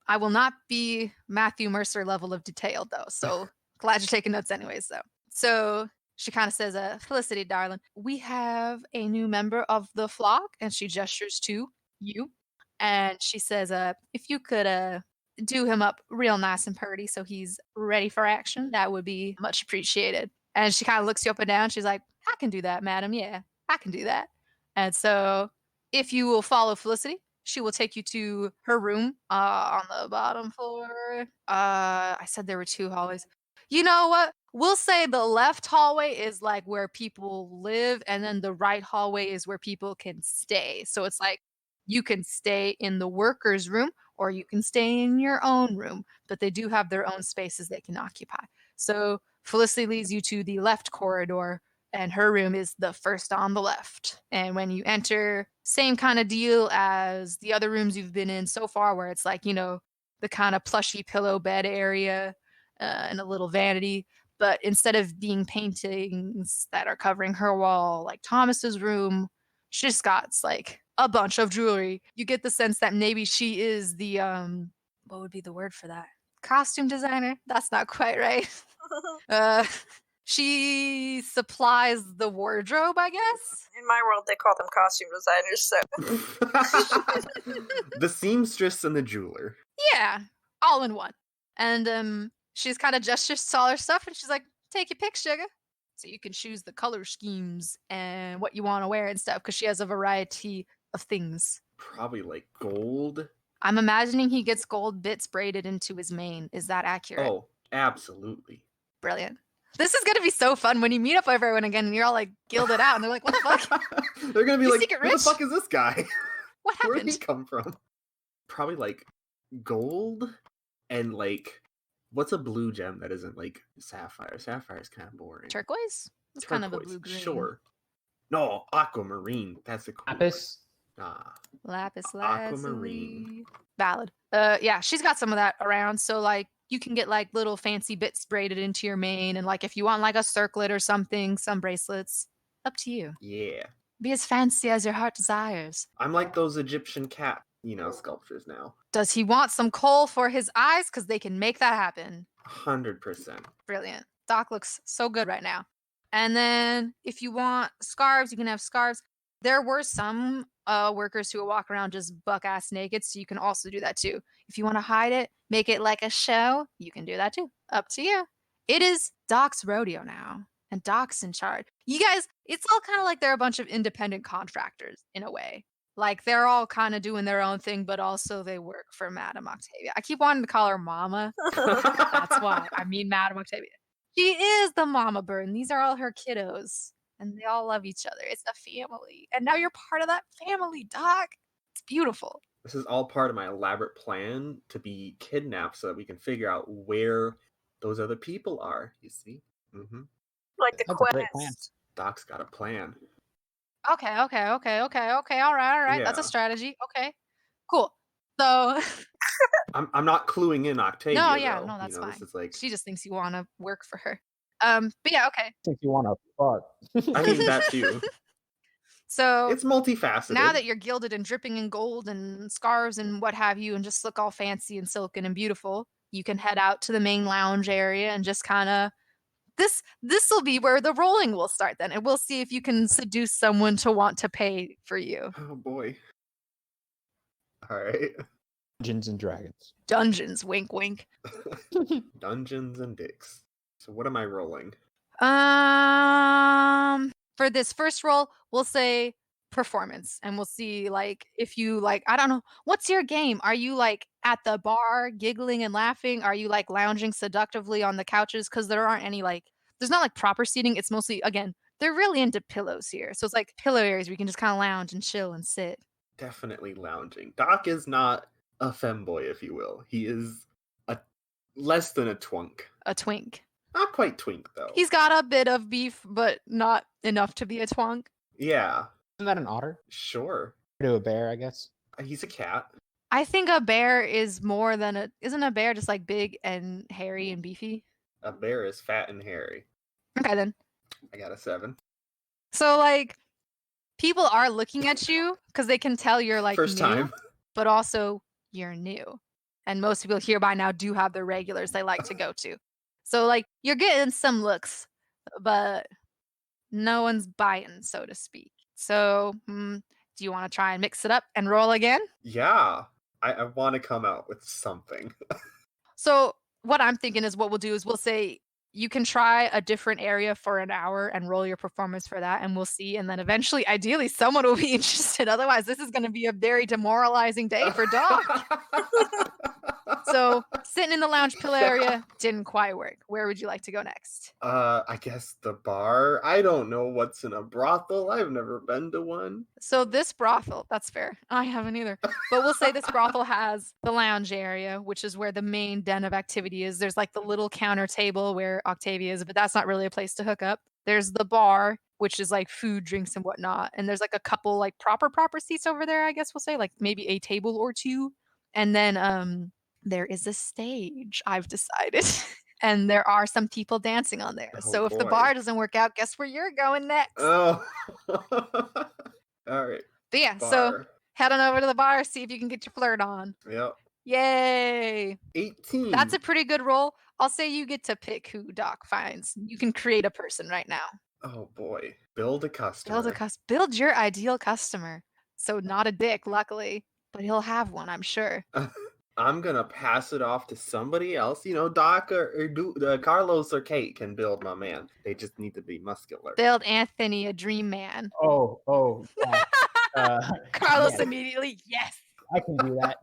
I will not be Matthew Mercer level of detail, though, so glad you're taking notes anyways, though. So she kind of says, Felicity, darling, we have a new member of the flock, and she gestures to you. And she says, if you could do him up real nice and purty so he's ready for action, that would be much appreciated. And she kind of looks you up and down. She's like, I can do that, madam. Yeah, I can do that. And so if you will follow Felicity, she will take you to her room on the bottom floor. I said there were 2 hallways. You know what? We'll say the left hallway is like where people live, and then the right hallway is where people can stay. So it's like you can stay in the workers' room or you can stay in your own room, but they do have their own spaces they can occupy. So Felicity leads you to the left corridor, and her room is the first on the left. And when you enter, same kind of deal as the other rooms you've been in so far, where it's like, you know, the kind of plushy pillow bed area and a little vanity. But instead of being paintings that are covering her wall, like Thomas's room, she just got like a bunch of jewelry. You get the sense that maybe she is the, what would be the word for that? Costume designer? That's not quite right. She supplies the wardrobe, I guess. In my world, they call them costume designers, so. The seamstress and the jeweler. Yeah, all in one. And she's kind of gestures to all her stuff, and she's like, take your pick, sugar. So you can choose the color schemes and what you want to wear and stuff, because she has a variety of things. Probably like gold. I'm imagining he gets gold bits braided into his mane. Is that accurate? Oh, absolutely. Brilliant. This is going to be so fun when you meet up with everyone again and you're all like gilded out and they're like, what the fuck? They're going to be You like, secret who the rich? fuck is this guy? What happened? Where did he come from? Probably like gold and like, what's a blue gem that isn't like sapphire? Sapphire is kind of boring. Turquoise? It's kind of a blue-green. Sure. No, aquamarine. That's the cool Lapis. Lapis Aquamarine. Valid. Yeah, she's got some of that around. So like you can get like little fancy bits braided into your mane, and like if you want like a circlet or something, some bracelets, up to you. Yeah. Be as fancy as your heart desires. I'm like those Egyptian cat, sculptures now. Does he want some coal for his eyes? Because they can make that happen. 100%. Brilliant. Doc looks so good right now. And then if you want scarves, you can have scarves. There were some workers who will walk around just buck-ass naked, so you can also do that too. If you want to hide it, make it like a show, you can do that too. Up to you. It is Doc's rodeo now, and Doc's in charge. You guys, it's all kind of like they're a bunch of independent contractors in a way. Like they're all kind of doing their own thing, but also they work for Madame Octavia. I keep wanting to call her Mama. That's why. I mean Madame Octavia. She is the mama bird, and these are all her kiddos. And they all love each other. It's a family. And now you're part of that family, Doc. It's beautiful. This is all part of my elaborate plan to be kidnapped so that we can figure out where those other people are, you see? Mm-hmm. Like the That's a great plan. quest. Doc's got a plan. Okay. All right. That's a Yeah. strategy. Okay. Cool. So I'm not cluing in Octavia. No, yeah, though. no, that's This fine. is like, she just thinks you want to work for her. But yeah, okay. Think you want to fuck. I mean that too. So It's multifaceted. now that you're gilded and dripping in gold and scarves and what have you, and just look all fancy and silken and beautiful, you can head out to the main lounge area and just kind of this will be where the rolling will start then, and we'll see if you can seduce someone to want to pay for you. Oh boy. All right. Dungeons and Dragons. Dungeons, wink, wink. Dungeons and dicks. So what am I rolling? For this first roll, we'll say performance, and we'll see like if you like, I don't know, what's your game? Are you like at the bar giggling and laughing? Are you like lounging seductively on the couches? Because there aren't any like, there's not like proper seating. It's mostly, again, They're really into pillows here. So it's like pillow areas where you can just kind of lounge and chill and sit. Definitely lounging. Doc is not a femboy, if you will. He is a less than a twink. A twink. Not quite twink, though. He's got a bit of beef, but not enough to be a twunk. Yeah. Isn't that an otter? Sure. To a bear, I guess. He's a cat. I think a bear is more than isn't a bear just like big and hairy and beefy? A bear is fat and hairy. Okay, then. I got a 7. So, like, people are looking at you because they can tell you're, like, First new, time. but also you're new. And most people here by now do have their regulars they like to go to. So, like, you're getting some looks, but no one's biting, so to speak. So, do you want to try and mix it up and roll again? Yeah. I want to come out with something. So what I'm thinking is what we'll do is we'll say you can try a different area for an hour and roll your performance for that, and we'll see. And then eventually, ideally, someone will be interested. Otherwise, this is going to be a very demoralizing day for Doc. So sitting in the lounge pillow area didn't quite work. Where would you like to go next? I guess the bar. I don't know what's in a brothel. I've never been to one. So this brothel, that's fair. I haven't either. But we'll say this brothel has the lounge area, which is where the main den of activity is. There's like the little counter table where Octavia is, but that's not really a place to hook up. There's the bar, which is like food, drinks, and whatnot. And there's like a couple like proper seats over there, I guess we'll say, like maybe a table or two. And then there is a stage, I've decided. And there are some people dancing on there. Oh, so if the boy. bar doesn't work out, guess where you're going next? Oh. All right. But yeah, Bar. so head on over to the bar, see if you can get your flirt on. Yep. Yay! 18. That's a pretty good roll. I'll say you get to pick who Doc finds. You can create a person right now. Oh boy. Build a customer. Build your ideal customer. So not a dick, luckily, but he'll have one, I'm sure. I'm gonna pass it off to somebody else. You know, Doc or Carlos or Kate can build my man. They just need to be muscular. Build Anthony a dream man. Oh. Carlos yes. Immediately, yes. I can do that.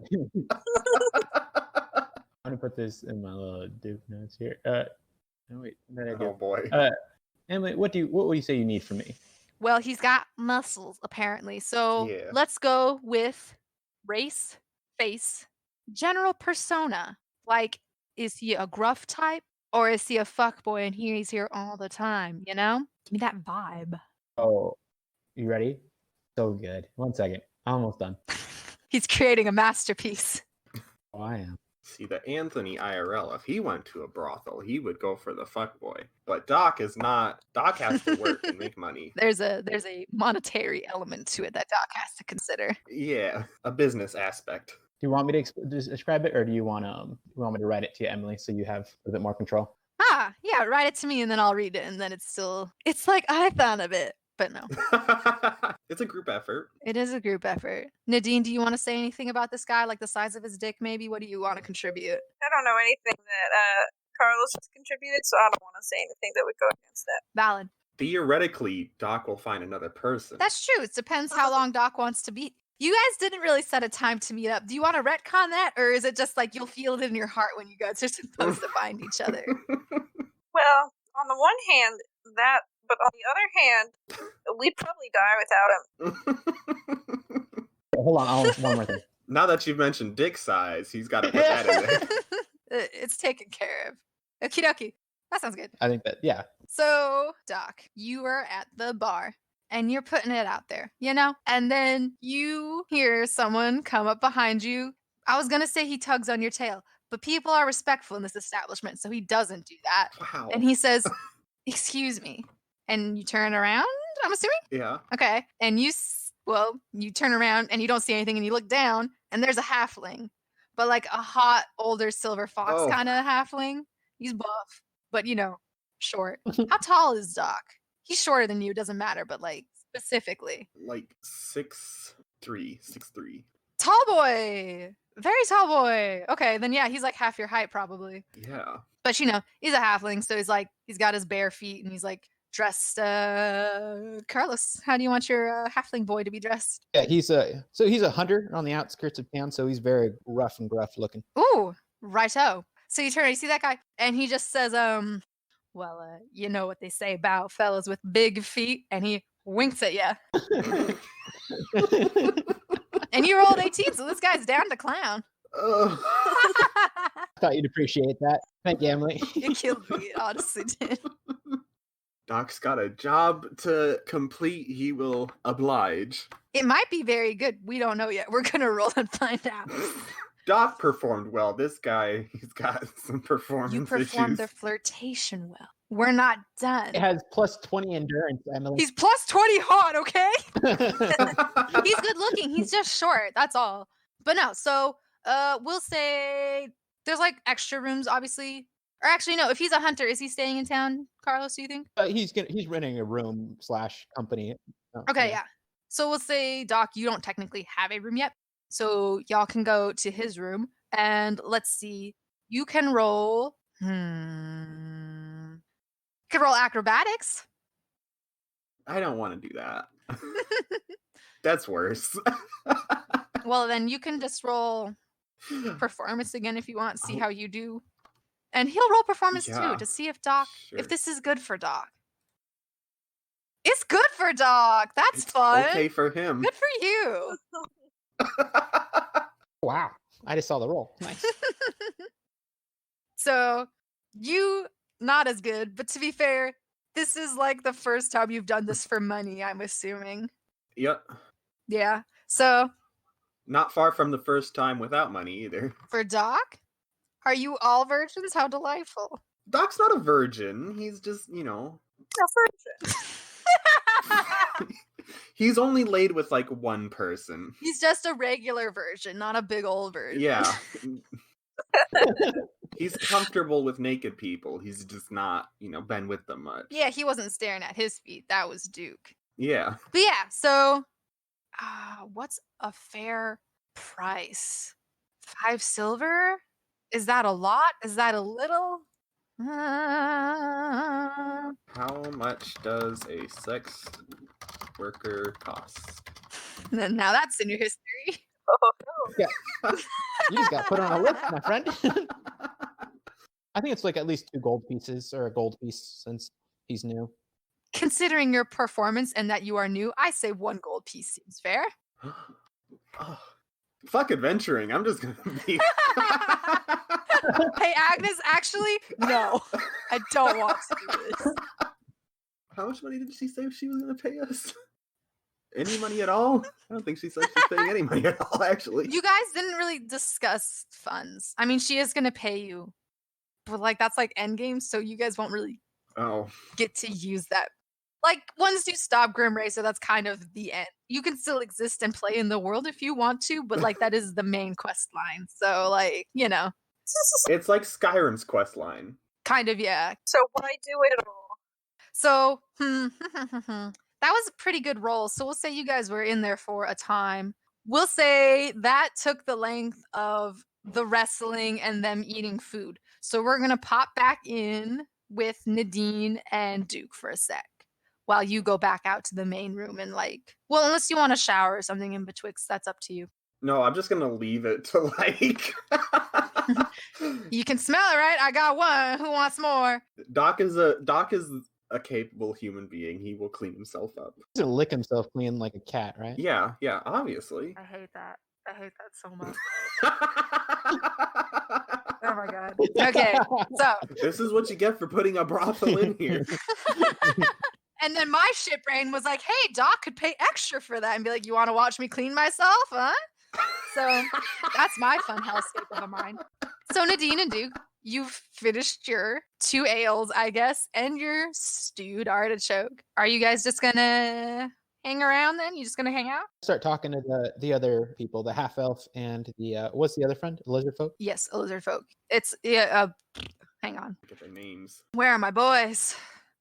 I'm gonna put this in my little Duke notes here. Oh wait, Oh boy. Emily, what would you say you need from me? Well, he's got muscles apparently. So Yeah. let's go with race, face, general persona. Like, is he a gruff type or is he a fuckboy and he's here all the time? You know, give me that vibe. Oh, you ready? So good. 1 second. I'm almost done. He's creating a masterpiece. Oh, I am. See, the Anthony IRL, if he went to a brothel, he would go for the fuckboy. But Doc is not. Doc has to work and make money. There's a monetary element to it that Doc has to consider. Yeah, a business aspect. Do you want me to describe it, or do you want me to write it to you, Emily, so you have a bit more control? Yeah, write it to me and then I'll read it, and then it's like I thought of it, but no. It's a group effort. It is a group effort. Nadine, do you want to say anything about this guy, like the size of his dick maybe? What do you want to contribute? I don't know anything that Carlos has contributed, so I don't want to say anything that would go against that. Valid. Theoretically, Doc will find another person. That's true. It depends how long Doc wants to be. You guys didn't really set a time to meet up. Do you want to retcon that, or is it just like you'll feel it in your heart when you guys are supposed to find each other? Well, on the one hand, that, but on the other hand, we'd probably die without him. Hold on, one more thing. Now that you've mentioned dick size, he's got to put that in there. It's taken care of. Okie dokie. That sounds good. I think that, yeah. So, Doc, you are at the bar and you're putting it out there, you know? And then you hear someone come up behind you. I was going to say he tugs on your tail, but people are respectful in this establishment, so he doesn't do that. Wow. And he says, "Excuse me." And you turn around, I'm assuming? Yeah. Okay. And you turn around and you don't see anything and you look down and there's a halfling, but like a hot, older silver fox kind of halfling. He's buff, but short. How tall is Doc? He's shorter than you, doesn't matter, but like specifically. Like 6'3". Tall boy. Very tall boy. Okay, then yeah, he's like half your height probably. Yeah. But he's a halfling, so he's got his bare feet and he's like dressed. Carlos, how do you want your halfling boy to be dressed? Yeah, he's a hunter on the outskirts of town, so he's very rough and gruff looking. Ooh, righto. So you see that guy, and he just says, Well, you know what they say about fellas with big feet, and he winks at you. And you rolled 18, so this guy's down to clown. I thought you'd appreciate that. Thank you, Emily. You killed me, honestly did. Doc's got a job to complete. He will oblige. It might be very good. We don't know yet. We're gonna roll and find out. Doc performed well. This guy, he's got some performance You performed issues. the flirtation well. We're not done. It has plus 20 endurance, Emily. He's plus 20 hot, okay? He's good looking. He's just short. That's all. But no, so we'll say there's like extra rooms, obviously. Or actually, no, if he's a hunter, is he staying in town, Carlos, do you think? He's renting a room / company. Okay, yeah. So we'll say, Doc, you don't technically have a room yet. So y'all can go to his room. And let's see. You can roll. You can roll acrobatics. I don't want to do that. That's worse. Well, then you can just roll performance again if you want. See how you do. And he'll roll performance too to see if if this is good for Doc. It's good for Doc. That's fun. Okay for him. Good for you. Wow. I just saw the roll. Nice. So you not as good, but to be fair, this is like the first time you've done this for money, I'm assuming. Yep. Yeah. So not far from the first time without money either. For Doc? Are you all virgins? How delightful. Doc's not a virgin. He's just, A virgin. He's only laid with like one person. He's just a regular virgin, not a big old virgin. Yeah. He's comfortable with naked people. He's just not, been with them much. Yeah, he wasn't staring at his feet. That was Duke. Yeah. But yeah, so what's a fair price? 5 silver? Is that a lot? Is that a little? How much does a sex worker cost? Now that's in your history. Oh no. Yeah. You just got put on a list, my friend. I think it's like at least 2 gold pieces or a gold piece since he's new. Considering your performance and that you are new, I say 1 gold piece seems fair. Oh, fuck adventuring. I'm just gonna be. Hey, Agnes, actually, no. I don't want to do this. How much money did she say she was gonna pay us? Any money at all? I don't think she said she's paying any money at all, actually. You guys didn't really discuss funds. I mean, she is going to pay you. But, that's, endgame, so you guys won't really get to use that. Once you stop Grim Racer, that's kind of the end. You can still exist and play in the world if you want to, but, that is the main quest line. So, It's like Skyrim's quest line. Kind of, yeah. So why do it at all? So, that was a pretty good roll. So we'll say you guys were in there for a time. We'll say that took the length of the wrestling and them eating food. So we're going to pop back in with Nadine and Duke for a sec while you go back out to the main room and unless you want to shower or something in betwixt, that's up to you. No, I'm just going to leave it to You can smell it, right? I got one. Who wants more? Doc is a capable human being. He will clean himself up. He's gonna lick himself clean like a cat, right? Yeah, obviously. I hate that so much. Oh my god. Okay, so this is what you get for putting a brothel in here. And then my shit brain was like, hey, Doc could pay extra for that and be like, you want to watch me clean myself, huh? So that's my fun hellscape of a mind. So Nadine and Duke, you've finished your 2 ales, I guess, and your stewed artichoke. Are you guys just gonna hang around then? You just gonna hang out? Start talking to the other people, the half elf and the what's the other friend? The lizard folk? Yes, a lizard folk. It's hang on. Get their names. Where are my boys?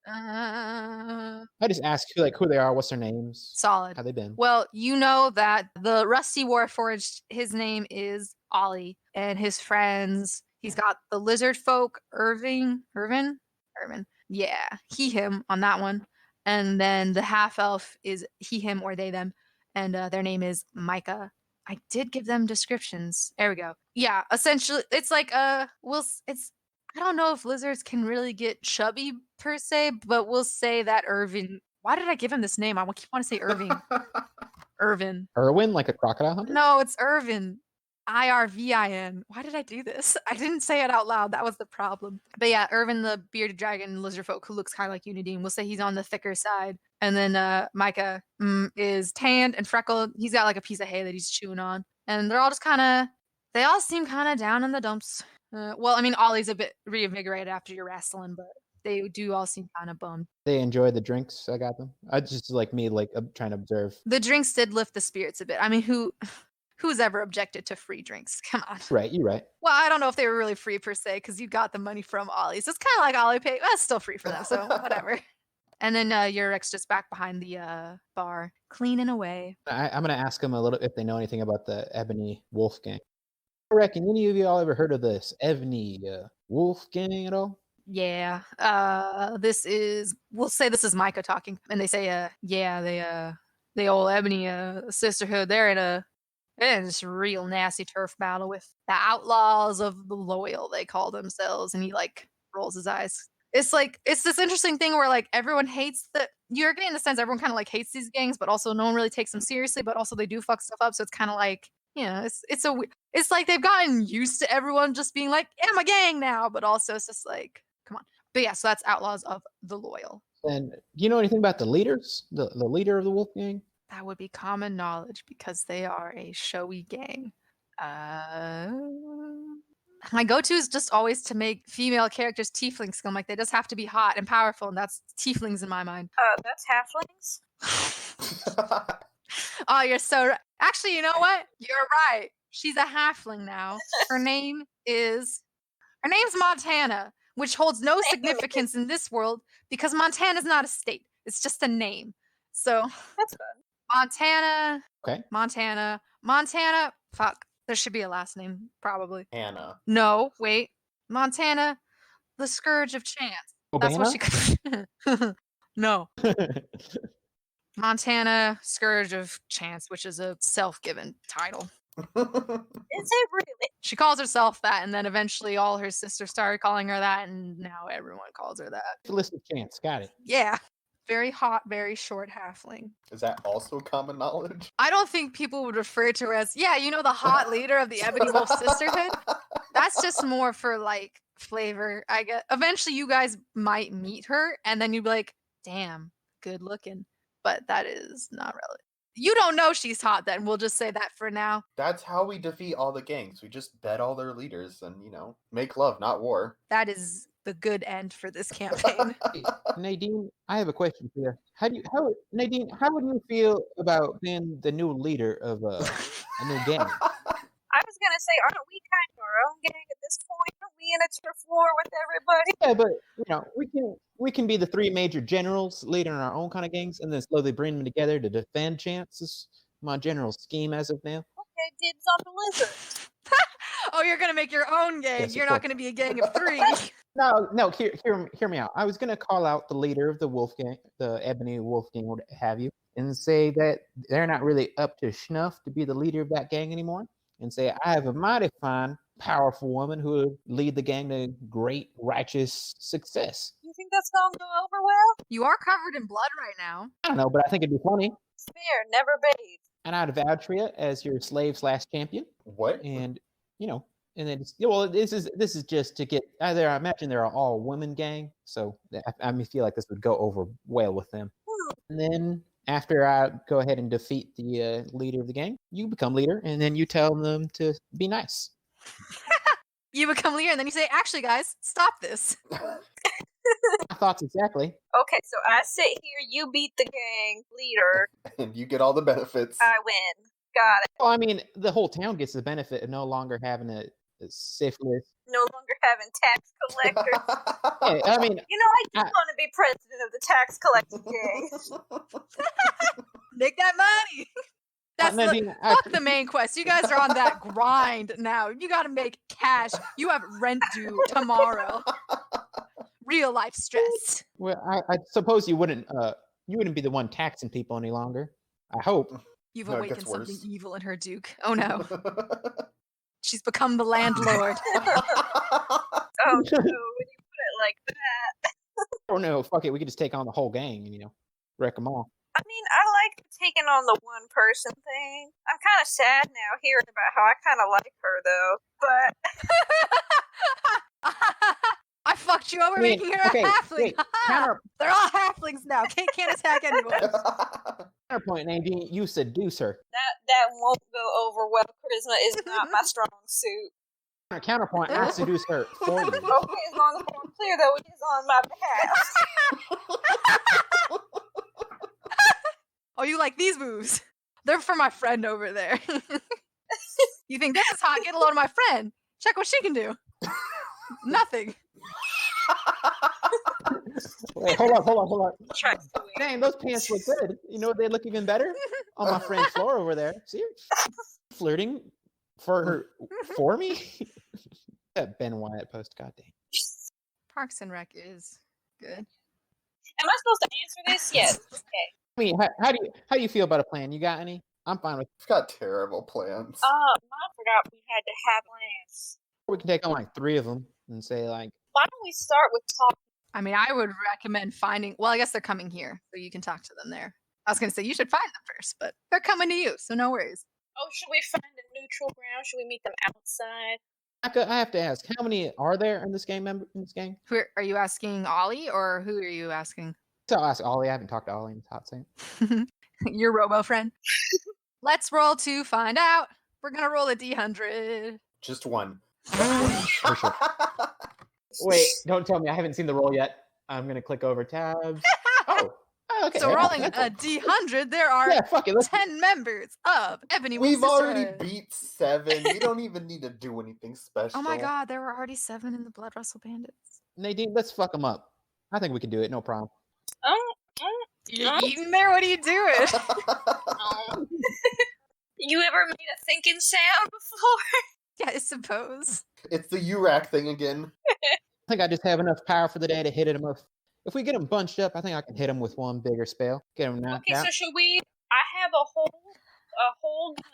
I just ask who they are, what's their names? Solid. How they been? Well, you know that the Rusty Warforged, his name is Ollie, and his friends, he's got the lizard folk, Irvin. Yeah, he, him on that one. And then the half elf is he, him, or they, them. And their name is Micah. I did give them descriptions. There we go. Yeah, essentially, it's I don't know if lizards can really get chubby per se, but we'll say that Irvin. Why did I give him this name? I keep wanting to say Irving. Irvin. Irwin, like a crocodile hunter? No, it's Irvin. Irvin. Why did I do this? I didn't say it out loud. That was the problem. But yeah, Irvin, the bearded dragon lizard folk who looks kind of like you, Nadine, we'll say he's on the thicker side. And then Micah is tanned and freckled. He's got like a piece of hay that he's chewing on. And they're all just they all seem kind of down in the dumps. Well, I mean, Ollie's a bit reinvigorated after your wrestling, but they do all seem kind of bummed. They enjoy the drinks I got them. I just like me, like trying to observe. The drinks did lift the spirits a bit. I mean, who's ever objected to free drinks? Come on. Right, you're right. Well, I don't know if they were really free per se, because you got the money from Ollie's. So it's kind of like Ollie paid. Well, it's still free for them, so whatever. And then Yurek's just back behind the bar, cleaning away. I'm going to ask them a little if they know anything about the Ebony Wolf Gang. I reckon any of y'all ever heard of this Ebony Wolf Gang at all? Yeah. We'll say this is Micah talking. And they say, yeah, the old Ebony sisterhood, they're in this real nasty turf battle with the outlaws of the loyal, they call themselves. And he like rolls his eyes. It's this interesting thing where like everyone hates you're getting the sense everyone kind of like hates these gangs, but also no one really takes them seriously, but also they do fuck stuff up. So it's kind of like, it's like they've gotten used to everyone just being like, yeah, I'm a gang now, but also it's just like, come on. But yeah, so that's Outlaws of the Loyal. And do you know anything about the leaders? The leader of the Wolf Gang? That would be common knowledge because they are a showy gang. My go-to is just always to make female characters tieflings. I'm like, they just have to be hot and powerful, and that's tieflings in my mind. That's halflings? Oh, you're so right. Actually, you know what? You're right. She's a halfling now. Her name's Montana, which holds no significance in this world because Montana's not a state. It's just a name. So that's fun. Montana. Okay. Montana. Fuck. There should be a last name, probably. Anna. No, wait. Montana, the Scourge of Chance. That's what she No. Montana, Scourge of Chance, which is a self-given title. Is it really? She calls herself that, and then eventually all her sisters started calling her that, and now everyone calls her that. Felicity Chance, got it. Yeah. Very hot, very short halfling. Is that also common knowledge? I don't think people would refer to her as, the hot leader of the Ebony Wolf Sisterhood. That's just more for, like, flavor, I guess. Eventually, you guys might meet her, and then you'd be like, damn, good looking. But that is not relevant. You don't know she's hot then. We'll just say that for now. That's how we defeat all the gangs. We just bet all their leaders and, make love, not war. That is the good end for this campaign. Nadine, I have a question for you. Nadine, how would you feel about being the new leader of a new gang? I was gonna say, aren't we kind of our own gang at this point? Aren't we in a turf war with everybody? Yeah, but we can be the three major generals leading our own kind of gangs, and then slowly bring them together to defend Chance's my general scheme as of now. Okay, dibs on the lizard. Oh, you're gonna make your own gang. Yes, you're not gonna be a gang of three. No. Hear me out. I was gonna call out the leader of the Wolf Gang, the Ebony Wolf Gang, what have you, and say that they're not really up to snuff to be the leader of that gang anymore. And say I have a mighty fine, powerful woman who would lead the gang to great, righteous success. You think that's gonna go over well? You are covered in blood right now. I don't know, but I think it'd be funny. Spare, never bathe. And I'd vouch for you as your slave/champion. What? And and then this is just to get either. I imagine they're an all women gang, so I feel like this would go over well with them. And then after I go ahead and defeat the leader of the gang, you become leader, and then you tell them to be nice. You become leader, and then you say, "Actually, guys, stop this." My thoughts exactly. Okay, so I sit here, you beat the gang leader, and you get all the benefits. I win. Got it. Well, I mean, the whole town gets the benefit of no longer having a syphilis. No longer having tax collectors. Yeah, I mean, I just want to be president of the tax collecting gang. Make that money. That's fuck the main quest. You guys are on that grind now. You got to make cash. You have rent due tomorrow. Real life stress. Well, I suppose you wouldn't be the one taxing people any longer. I hope. You've awakened something evil in her, Duke. Oh no. She's become the landlord. Oh Oh no, when you put it like that. Oh no, fuck it. We could just take on the whole gang and, wreck them all. I mean, I like taking on the one person thing. I'm kind of sad now hearing about how I kind of like her though. But I fucked you over making her a halfling. Wait, They're all halflings now. Can't attack anyone. counterpoint, Nadine, you seduce her. that won't go over well. Charisma is not my strong suit. Counterpoint, I seduce her for you. Okay, as long as I'm clear though, it is on my behalf. Oh, you like these moves? They're for my friend over there. You think this is hot? Get a load of my friend. Check what she can do. Nothing. Wait, hold on. Try to Dang, those pants look good. You know what? They look even better on my friend Flora over there. See her flirting for me? That Ben Wyatt post, goddamn. Parks and Rec is good. Am I supposed to answer this? Yes. Okay. I mean, how do you feel about a plan? You got any? I'm fine with. I've got terrible plans. I forgot we had to have plans. We can take on like 3 of them and say like. Why don't we start with talking? I mean, I would recommend finding. Well, I guess they're coming here, so you can talk to them there. I was gonna say you should find them first, but they're coming to you, so no worries. Oh, should we find a neutral ground? Should we meet them outside? I have to ask, how many are there in this game? In this game? Who are you asking, Ollie, or who are you asking? So I'll ask Ollie. I haven't talked to Ollie in a hot second. Your robo friend. Let's roll to find out. We're gonna roll a D100. Just one. For sure. Wait, don't tell me. I haven't seen the roll yet. I'm gonna click over tabs. Oh, okay. So rolling a D100, there are fuck it. 10 members of Ebony We've Sisterhood. already beat 7. We don't even need to do anything special. Oh my god, there were already 7 in the Blood Russell Bandits. Nadine, let's fuck them up. I think we can do it. No problem. You're eating there? What are you doing? You ever made a thinking sound before? Yeah, I suppose. It's the URAC thing again. I think I just have enough power for the day to hit them up. If we get them bunched up, I think I can hit them with one bigger spell. Get them knocked out. Okay, so should we? I have a whole gun.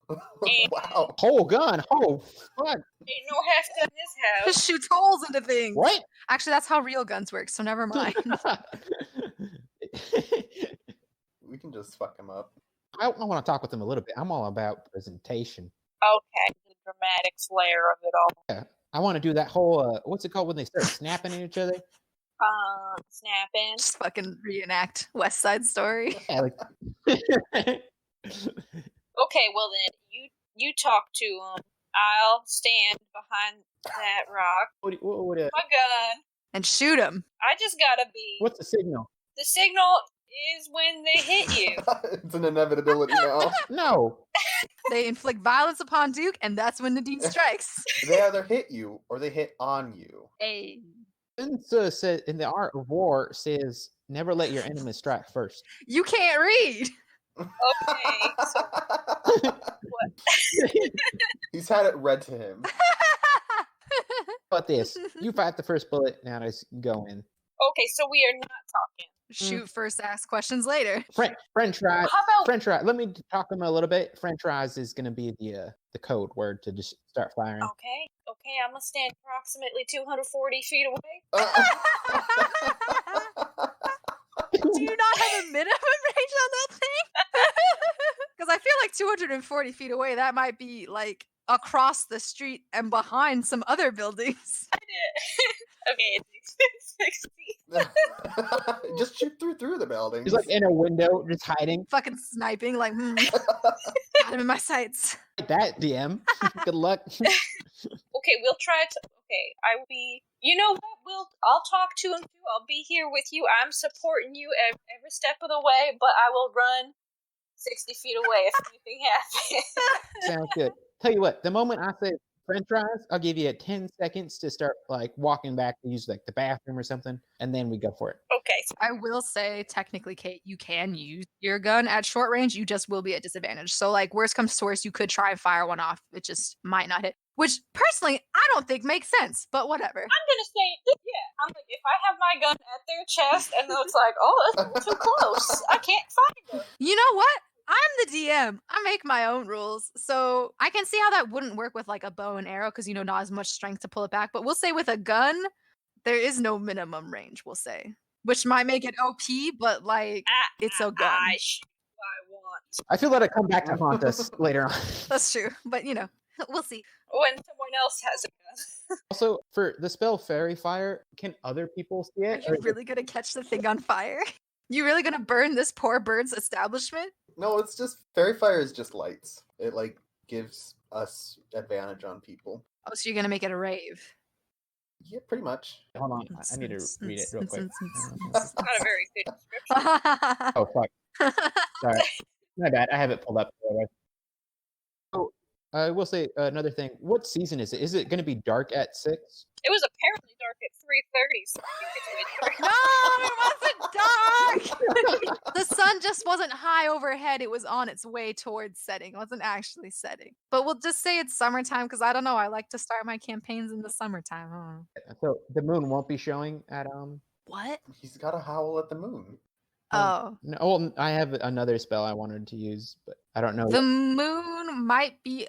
And Wow. Whole gun. Oh, fuck. ain't no half gun in this house. Just shoots holes into things. What? Actually, that's how real guns work, so never mind. We can just fuck him up. I want to talk with them a little bit. I'm all about presentation. Okay, the dramatic flair of it all. I want to do that whole, what's it called when they start snapping at each other? Snapping. Just fucking reenact West Side Story. Yeah, like... Okay, well then, you talk to him. I'll stand behind that rock. what, My gun. And shoot him. I just gotta be. what's the signal? The signal is when they hit you. It's an inevitability now. No. They inflict violence upon Duke, and that's when Nadine strikes. They either hit you or they hit on you. Hey. Insta said in the Art of War says never let your enemy strike first. You can't read. Okay, so what? He's had it read to him. How about this? You fight the first bullet, now just go in. Okay, so we are not talking. Shoot first, ask questions later. French fries. How about French fries. Let me talk to them a little bit. French fries is going to be the code word to just start firing. Okay, I'm gonna stand approximately 240 feet away. Do you not have a minimum range on that thing? Because I feel like 240 feet away, that might be like across the street and behind some other buildings. Okay, it's 60. Just shoot through the building. He's like in a window, just hiding. Fucking sniping, like, got him in my sights. Like that, DM. Good luck. Okay, we'll try to. Okay, I will be. You know what? I'll talk to him too. I'll be here with you. I'm supporting you every step of the way, but I will run 60 feet away if anything happens. Sounds good. Tell you what, the moment I say French fries, I'll give you 10 seconds to start like walking back to use like the bathroom or something, and then we go for it. Okay. I will say, technically, Kate, you can use your gun at short range. You just will be at disadvantage. So, like, worst comes to worst, you could try and fire one off. It just might not hit. Which, personally, I don't think makes sense, but whatever. I'm gonna say, yeah. I'm like, if I have my gun at their chest and then it's like, oh, that's too close. I can't find them. You know what? I'm the DM. I make my own rules. So I can see how that wouldn't work with like a bow and arrow because, not as much strength to pull it back. But we'll say with a gun, there is no minimum range, we'll say. Which might make it OP, but like, it's a gun. I want. I feel that it come back to haunt us later on. That's true. But, we'll see. When someone else has a gun. Also, for the spell Fairy Fire, can other people see Are it? you really going to catch the thing on fire? You really going to burn this poor bird's establishment? No, it's just fairy fire is just lights. It like gives us advantage on people. Oh, so you're going to make it a rave. Yeah, pretty much. Hold on, I need to read it real quick. Not a very good description. Oh, fuck. Sorry. My bad. I have it pulled up. Oh, I will say another thing. What season is it? Is it going to be dark at 6? It was apparently dark at 3:30, so I think it's No, it wasn't dark. The sun just wasn't high overhead. It was on its way towards setting. It wasn't actually setting. But we'll just say it's summertime because I don't know. I like to start my campaigns in the summertime. I don't know. So the moon won't be showing at What? He's got to howl at the moon. Oh. No, well, I have another spell I wanted to use, but I don't know. The moon might be.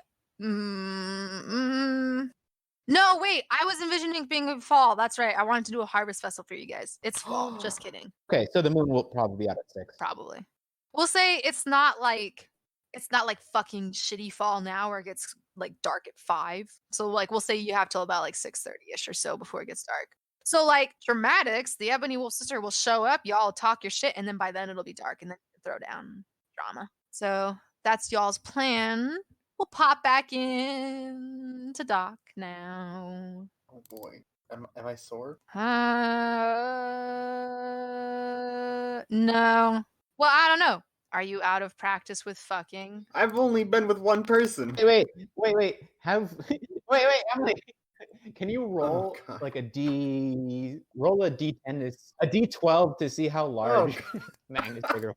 No, wait. I was envisioning being fall. That's right. I wanted to do a harvest festival for you guys. It's fall. Just kidding. Okay, so the moon will probably be out at 6. Probably. We'll say it's not like fucking shitty fall now where it gets like dark at 5. So like we'll say you have till about like 6:30ish or so before it gets dark. So like dramatics, the Ebony Wolf Sister will show up, y'all talk your shit, and then by then it'll be dark and then throw down drama. So that's y'all's plan. We'll pop back in to Doc now. Oh boy. Am I sore? No. Well, I don't know. Are you out of practice with fucking? I've only been with one person. Wait. Wait, Emily. Can you roll like roll a D10 a D12 to see how large Magnus Bigger?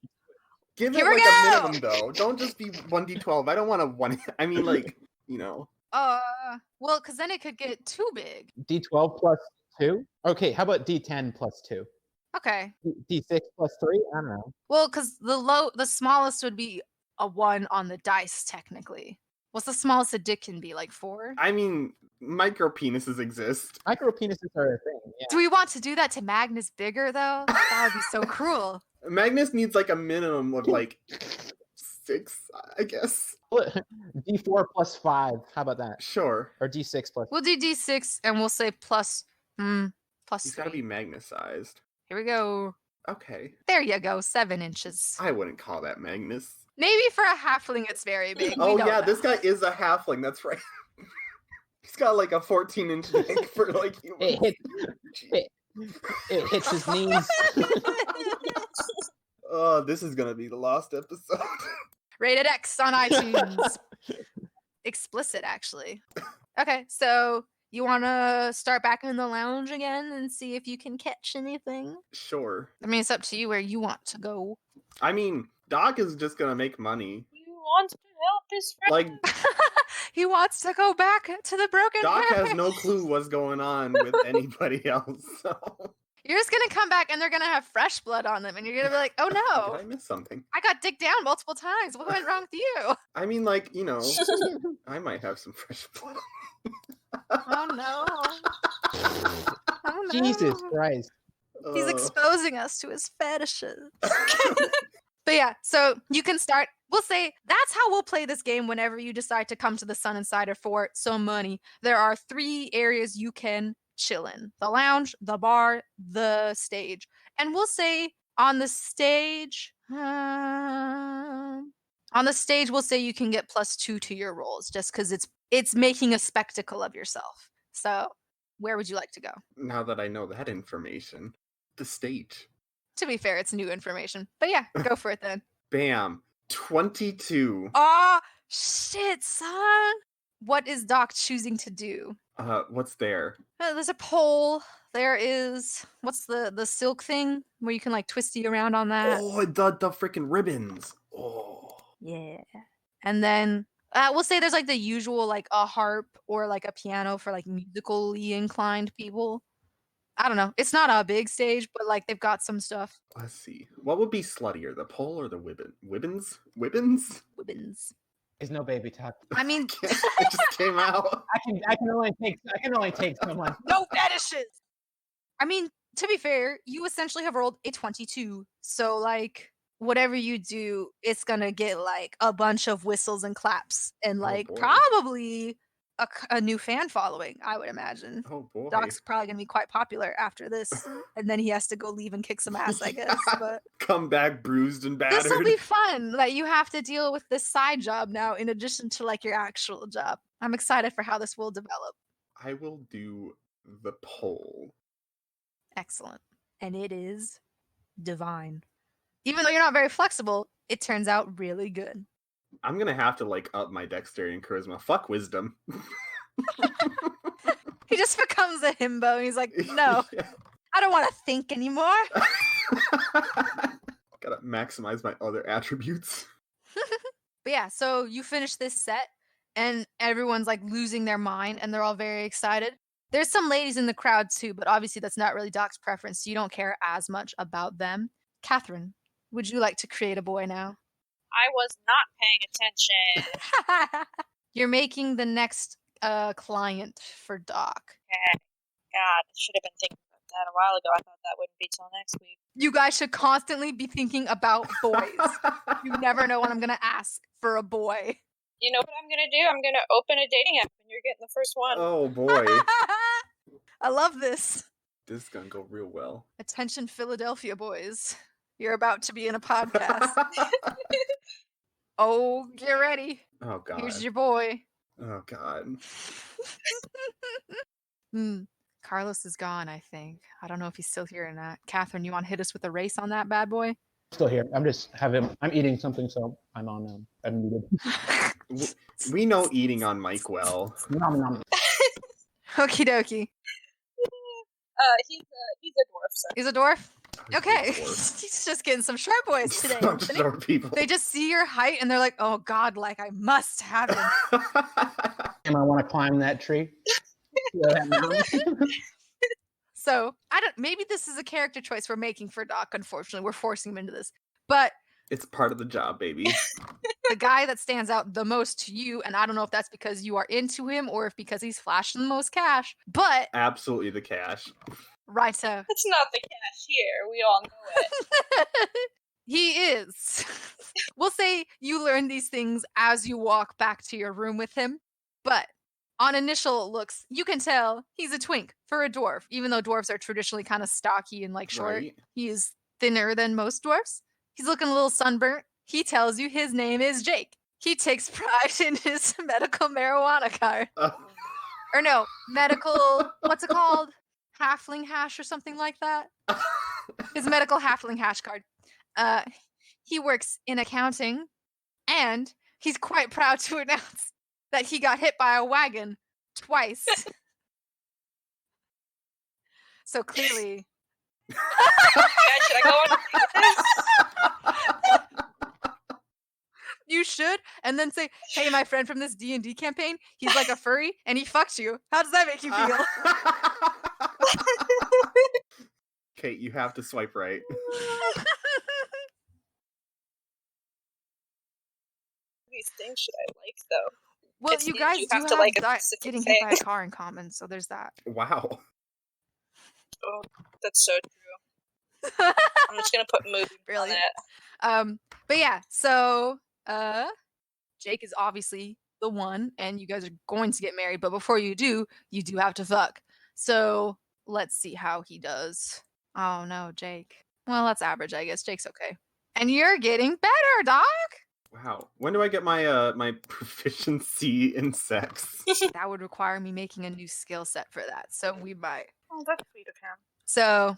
Give it Here we like go! a minimum though. Don't just be 1d12. I don't want a one. I mean, like, Well, because then it could get too big. D12 plus 2? Okay, how about D10 plus 2? Okay. D6 plus 3? I don't know. Well, because the smallest would be a 1 on the dice, technically. What's the smallest a dick can be? Like 4? I mean, micro penises exist. Micro penises are a thing. Yeah. Do we want to do that to Magnus Bigger, though? That would be so cruel. Magnus needs like a minimum of like 6, I guess. D4 plus 5. How about that? Sure. Or D6 plus. We'll do D6 and we'll say plus He's got to 3. be Magnus-sized. Here we go. Okay. There you go. 7 inches. I wouldn't call that Magnus. Maybe for a halfling, it's very big. Oh We don't yeah, know. this guy is a halfling. That's right. He's got like a 14-inch dick for like humans. It hits his knees. Oh, this is gonna be the lost episode. Rated X on iTunes. Explicit, actually. Okay, so you want to start back in the lounge again and see if you can catch anything? Sure. I mean, it's up to you where you want to go. I mean, Doc is just gonna make money. You want to help his friend? Like, He wants to go back to the broken Doc heart. has no clue what's going on with anybody else. So You're just gonna come back and they're gonna have fresh blood on them, and you're gonna be like, "Oh no, did I miss something? I got dicked down multiple times. What went wrong with you?" I mean, like, I might have some fresh blood. Oh no! Oh no! Jesus Christ. He's exposing us to his fetishes. But yeah, so you can start. We'll say that's how we'll play this game whenever you decide to come to the Sun and Cider for some money. There are 3 areas you can chill in: the lounge, the bar, the stage. And we'll say on the stage, we'll say you can get +2 to your rolls just because it's making a spectacle of yourself. So where would you like to go? Now that I know that information, the stage. To be fair, it's new information. But yeah, go for it then. Bam. 22. Oh, shit, son. What is Doc choosing to do? What's there? There's a pole. There is, what's the silk thing where you can like twist you around on that? Oh, the freaking ribbons. Oh. Yeah. And then we'll say there's like the usual like a harp or like a piano for like musically inclined people. I don't know. It's not a big stage, but like they've got some stuff. Let's see. What would be sluttier, the pole or the Wibbins? Wibbins. There's no baby talk. I mean, It just came out. I can only take someone. no fetishes. I mean, to be fair, you essentially have rolled a 22. So like whatever you do, it's gonna get like a bunch of whistles and claps and like boy. probably a new fan following, I would imagine. Oh boy. Doc's probably gonna be quite popular after this, and then he has to go leave and kick some ass, I guess. But Come back bruised and battered. this will be fun. Like you have to deal with this side job now, in addition to like your actual job. I'm excited for how this will develop. I will do the pole. Excellent, and it is divine. Even though you're not very flexible, it turns out really good. I'm gonna have to like up my dexterity and charisma. Fuck wisdom. He just becomes a himbo, and he's like, "No, Yeah. I don't want to think anymore." Gotta maximize my other attributes. But yeah, so you finish this set, and everyone's like losing their mind, and they're all very excited. There's some ladies in the crowd too, but obviously that's not really Doc's preference, so you don't care as much about them. Catherine, would you like to create a boy now? I was not paying attention. You're making the next client for Doc. Okay. God, I should have been thinking about that a while ago. I thought that wouldn't be till next week. You guys should constantly be thinking about boys. You never know when I'm going to ask for a boy. You know what I'm going to do? I'm going to open a dating app and you're getting the first one. Oh boy. I love this. This is gonna go real well. Attention, Philadelphia boys. You're about to be in a podcast. Oh, get ready. Oh god. Here's your boy. Oh god. Carlos is gone, I think. I don't know if he's still here or not. Catherine, you want to hit us with a race on that bad boy? Still here. I'm eating something, so I'm muted. We know eating on mic well. Nom, nom. Okie dokie. He's a dwarf, so. He's a dwarf? Oh, Okay. dwarf. He's just getting some short boys today. Some isn't he? short people. They just see your height and they're like, oh god, like I must have him. And I want to climb that tree. That mountain. So maybe this is a character choice we're making for Doc, unfortunately. We're forcing him into this. But It's part of the job, baby. the guy that stands out the most to you, and I don't know if that's because you are into him or if because he's flashing the most cash, but Absolutely the cash. righto. It's not the cashier. We all know it. He is. We'll say you learn these things as you walk back to your room with him, but on initial looks, you can tell he's a twink for a dwarf, even though dwarves are traditionally kind of stocky and like short. Right. He is thinner than most dwarfs. He's looking a little sunburnt. He tells you his name is Jake. He takes pride in his medical marijuana card. Or no, medical, what's it called? Halfling hash or something like that? His medical halfling hash card. He works in accounting, and he's quite proud to announce that he got hit by a wagon twice. So clearly... Yeah, should I go on with this? You should, and then say, "Hey, my friend from this D&D campaign, he's like a furry, and he fucked you. How does that make you feel?" Kate, you have to swipe right. These things should I like though? Well, It's you neat. guys You do have to have like a specific getting hit by a thing. car in common, so there's that. Wow. Oh, that's so true. I'm just gonna put movie on Brilliant. it. But yeah, so Jake is obviously the one, and you guys are going to get married, but before you do have to fuck. So let's see how he does. Oh no, Jake. Well, that's average, I guess. Jake's okay. And you're getting better, Doc. Wow. When do I get my my proficiency in sex? That would require me making a new skill set for that. So we might. Oh, that's sweet of him. So,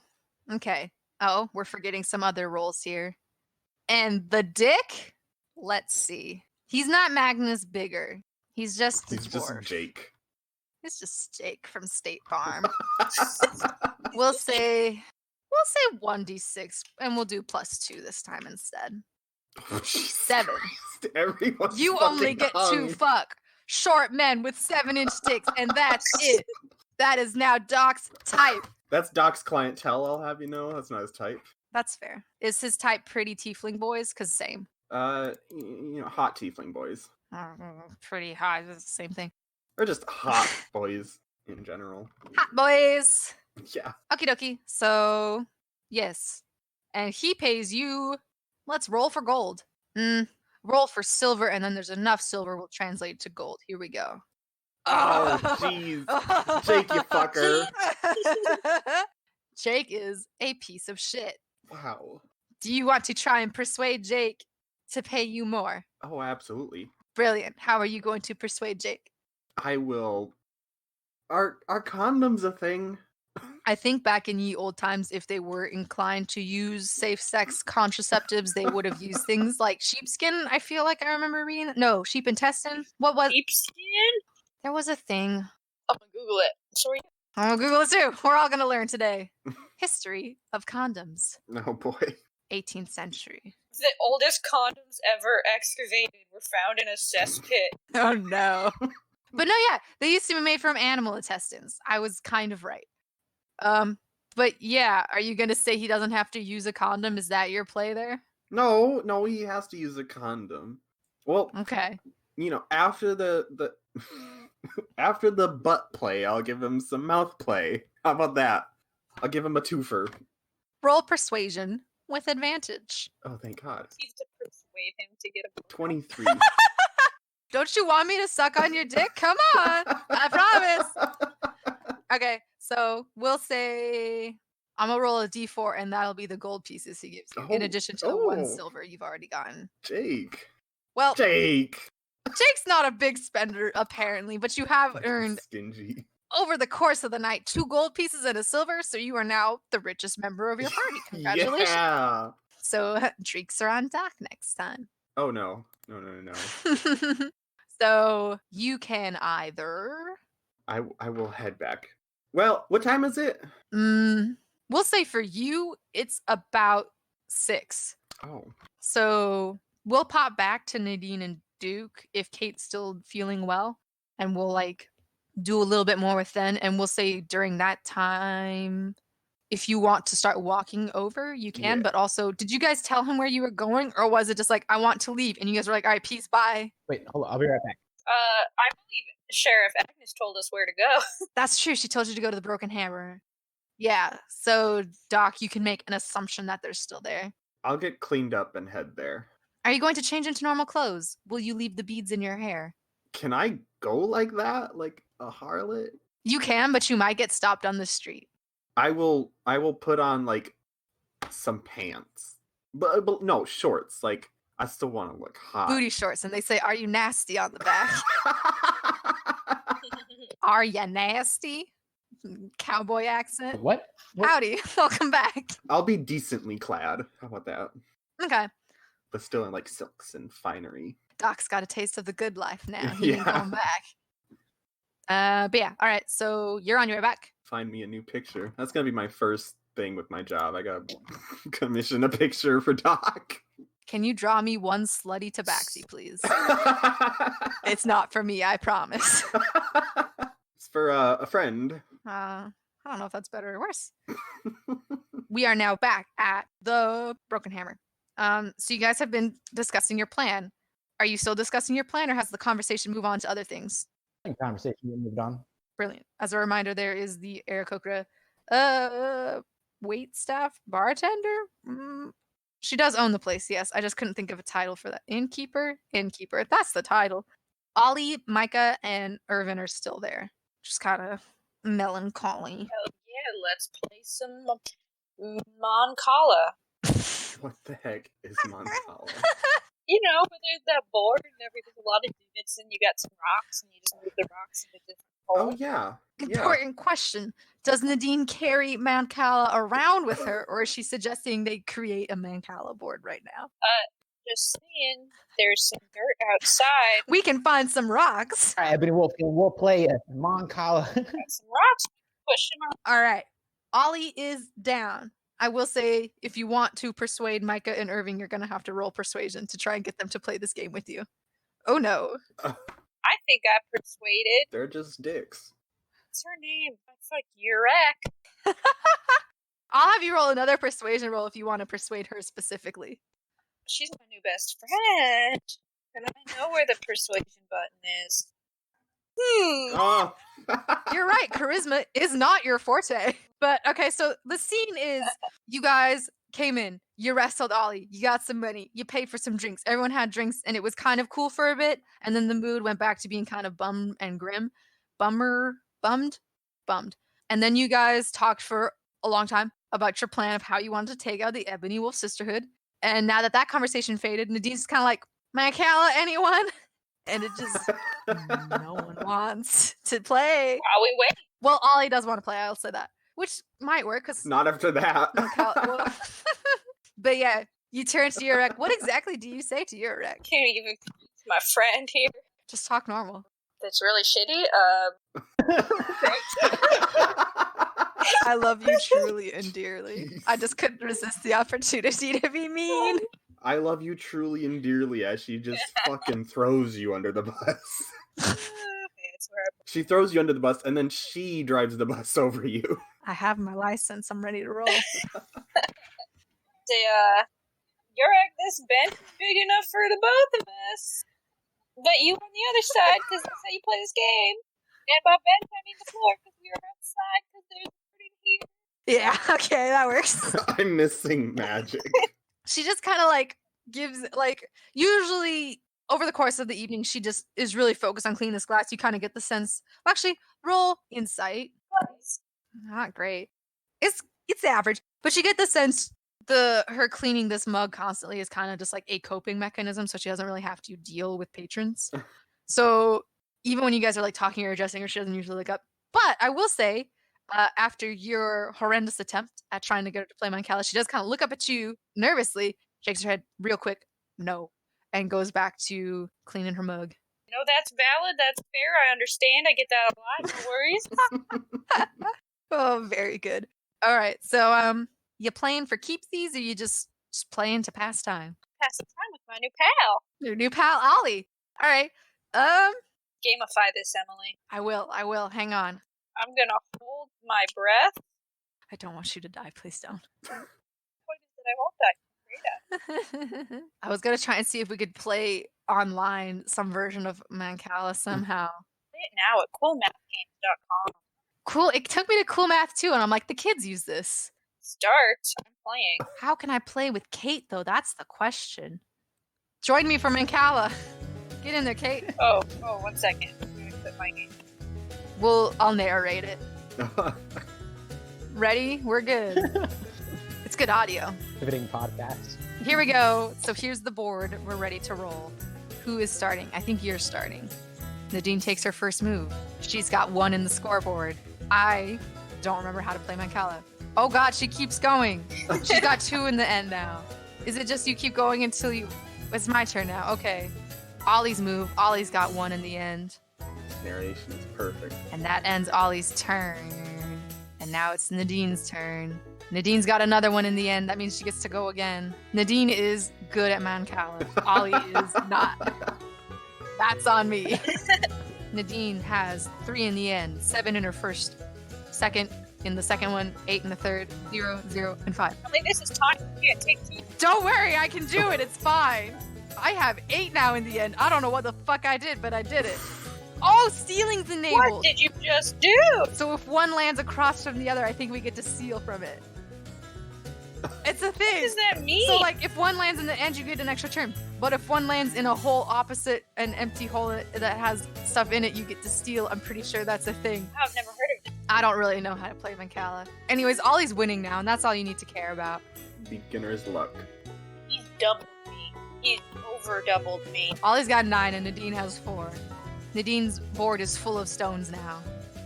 okay. Oh, we're forgetting some other roles here. And the dick? Let's see. He's not Magnus Bigger. He's just a He's just dwarf. Jake. It's just Jake from State Farm. We'll say 1d6, and we'll do +2 this time instead. Oh, Jesus 7. Christ, everyone's You only fucking get hung. to fuck short men with 7-inch dicks, and that's it. That is now Doc's type. That's Doc's clientele, I'll have you know. That's not his type. That's fair. Is his type pretty tiefling boys? Because same. Hot tiefling boys. Pretty high. It's the same thing. Or just hot boys in general. Hot boys. Yeah. Okie dokie. So, yes. And he pays you. Let's roll for gold. Roll for silver, and then there's enough silver will translate to gold. Here we go. Oh, jeez. Jake, you fucker. Jake is a piece of shit. Wow. Do you want to try and persuade Jake to pay you more? Oh, absolutely. Brilliant. How are you going to persuade Jake? I will. Are condoms a thing? I think back in ye old times, if they were inclined to use safe sex contraceptives, they would have used things like sheepskin. I feel like I remember reading. No, sheep intestine. What was Sheepskin? There was a thing. I'm gonna Google it. Sorry. I'm gonna Google it too. We're all gonna learn today. History of condoms. Oh boy. 18th century. The oldest condoms ever excavated were found in a cesspit. Oh no. But no, yeah, they used to be made from animal intestines. I was kind of right. But yeah, are you gonna say he doesn't have to use a condom? Is that your play there? No, he has to use a condom. Well, Okay. After the after the butt play, I'll give him some mouth play. How about that? I'll give him a twofer. Roll persuasion with advantage. Oh, thank God. Needs to persuade him to get a 23. Don't you want me to suck on your dick? Come on. I promise. Okay, so we'll say I'm gonna roll a d4 and that'll be the gold pieces he gives you, in addition to the one silver you've already gotten. Jake. Well, Jake. Jake's not a big spender, apparently, but you have earned, Stingy. over the course of the night, 2 gold pieces and a silver, so you are now the richest member of your party. Congratulations. Yeah. So, drinks are on dock next time. Oh, no. No. So, you can either... I will head back. Well, what time is it? We'll say for you, it's about 6. Oh. So, we'll pop back to Nadine and Duke if Kate's still feeling well, and we'll do a little bit more with them, and we'll say during that time, if you want to start walking over, you can. Yeah. But also, did you guys tell him where you were going, or was it just I want to leave, and you guys were like, all right, peace, bye? Wait, hold on. I'll be right back. I believe Sheriff Agnes told us where to go. That's true. She told you to go to the Broken Hammer. Yeah. So, Doc, you can make an assumption that they're still there. I'll get cleaned up and head there. Are you going to change into normal clothes? Will you leave the beads in your hair? Can I go like that? Like a harlot? You can, but you might get stopped on the street. I will put on some pants. But no, shorts. I still want to look hot. Booty shorts, and they say, "Are you nasty?" on the back. Are ya nasty? Cowboy accent. What? Howdy, welcome back. I'll be decently clad. How about that? Okay. But still in silks and finery. Doc's got a taste of the good life now. He ain't Yeah. going back. But yeah, all right. So you're on your way back. Find me a new picture. That's gonna be my first thing with my job. I gotta commission a picture for Doc. Can you draw me one slutty tabaxi, please? It's not for me, I promise. It's for a friend. I don't know if that's better or worse. We are now back at the Broken Hammer. So you guys have been discussing your plan. Are you still discussing your plan, or has the conversation moved on to other things? Conversation moved on. Brilliant. As a reminder, there is the Aarakocra wait staff bartender. She does own the place, yes. I just couldn't think of a title for that. Innkeeper. That's the title. Ollie, Micah, and Irvin are still there. Just kind of melancholy. Hell yeah, let's play some Moncala. What the heck is Moncala? But there's that board and there's a lot of divots, and you got some rocks, and you just move the rocks into different holes. Oh yeah. Important question. Does Nadine carry Mancala around with her, or is she suggesting they create a Mancala board right now? Just saying, there's some dirt outside. We can find some rocks. All right, Ebony Wolf, we'll play Moncala. Got some rocks. Push them around. All right. Ollie is down. I will say, if you want to persuade Micah and Irving, you're going to have to roll persuasion to try and get them to play this game with you. Oh, no. I think I persuaded. They're just dicks. What's her name? Fuck, Urek. I'll have you roll another persuasion roll if you want to persuade her specifically. She's my new best friend. And I know where the persuasion button is. Oh. You're right. Charisma is not your forte. But okay, so the scene is you guys came in, you wrestled Ollie, you got some money, you paid for some drinks. Everyone had drinks and it was kind of cool for a bit. And then the mood went back to being kind of bummed and grim. Bummed. And then you guys talked for a long time about your plan of how you wanted to take out the Ebony Wolf Sisterhood. And now that conversation faded, Nadine's kind of like, MacLeod, anyone? And it just, no one wants to play. While we wait. Well, Ollie does want to play, I'll say that. Which might work, because... Not after that. But yeah, you turn to Urek. What exactly do you say to Urek? Can't even my friend here. Just talk normal. That's really shitty. I love you truly and dearly. I just couldn't resist the opportunity to be mean. I love you truly and dearly as she just fucking throws you under the bus. She throws you under the bus and then she drives the bus over you. I have my license. I'm ready to roll. Urek, this bench is big enough for the both of us. But you on the other side, because that's how you play this game. And by bench, I mean the floor, because we are outside, because there's a board in here. Yeah, okay, that works. I'm missing magic. She just kind of like gives, like, usually over the course of the evening, she just is really focused on cleaning this glass. You kind of get the sense, well, actually, roll insight. Nice. Not great. It's average, but you get the sense her cleaning this mug constantly is kind of just like a coping mechanism, so she doesn't really have to deal with patrons. So even when you guys are like talking or addressing her, she doesn't usually look up. But I will say, after your horrendous attempt at trying to get her to play Mancala, she does kind of look up at you nervously, shakes her head real quick, no, and goes back to cleaning her mug. No, that's valid. That's fair. I understand. I get that a lot. No worries. Oh, very good. All right, so you playing for keepsies, or you just playing to pass time? Pass the time with my new pal. Your new pal, Ollie. All right. Gamify this, Emily. I will. Hang on. I'm gonna hold my breath. I don't want you to die. Please don't. What is it? I won't die. I was gonna try and see if we could play online some version of Mancala somehow. Play it now at coolmathgames.com. Cool. It took me to Cool Math too, and I'm like, the kids use this. Start. I'm playing. How can I play with Kate though? That's the question. Join me for Mancala. Get in there, Kate. Oh, 1 second. I'm gonna quit my game. I'll narrate it. Ready? We're good. It's good audio. Pivoting podcast. Here we go. So here's the board. We're ready to roll. Who is starting? I think you're starting. Nadine takes her first move. She's got 1 in the scoreboard. I don't remember how to play Mancala. Oh god, she keeps going. She's got 2 in the end now. Is it just you keep going until you... It's my turn now. Okay. Ollie's move. Ollie's got 1 in the end. Narration is perfect. And that ends Ollie's turn. And now it's Nadine's turn. Nadine's got another 1 in the end. That means she gets to go again. Nadine is good at Mancala. Ollie is not. That's on me. Nadine has 3 in the end. 7 in her first. Second in the second one. 8 in the third. 0, 0, and 5. I mean, this is time. You can't take 2. Don't worry, I can do it. It's fine. I have 8 now in the end. I don't know what the fuck I did, but I did it. Oh, stealing's enabled. What did you just do? So if one lands across from the other, I think we get to steal from it. It's a thing. What does that mean? So like if one lands in the end, you get an extra turn. But if one lands in a hole opposite an empty hole that has stuff in it, you get to steal. I'm pretty sure that's a thing. I've never heard of it. I don't really know how to play Mancala. Anyways, Ollie's winning now, and that's all you need to care about. Beginner's luck. He's doubled me. He's over doubled me. Ollie's got 9 and Nadine has 4. Nadine's board is full of stones now.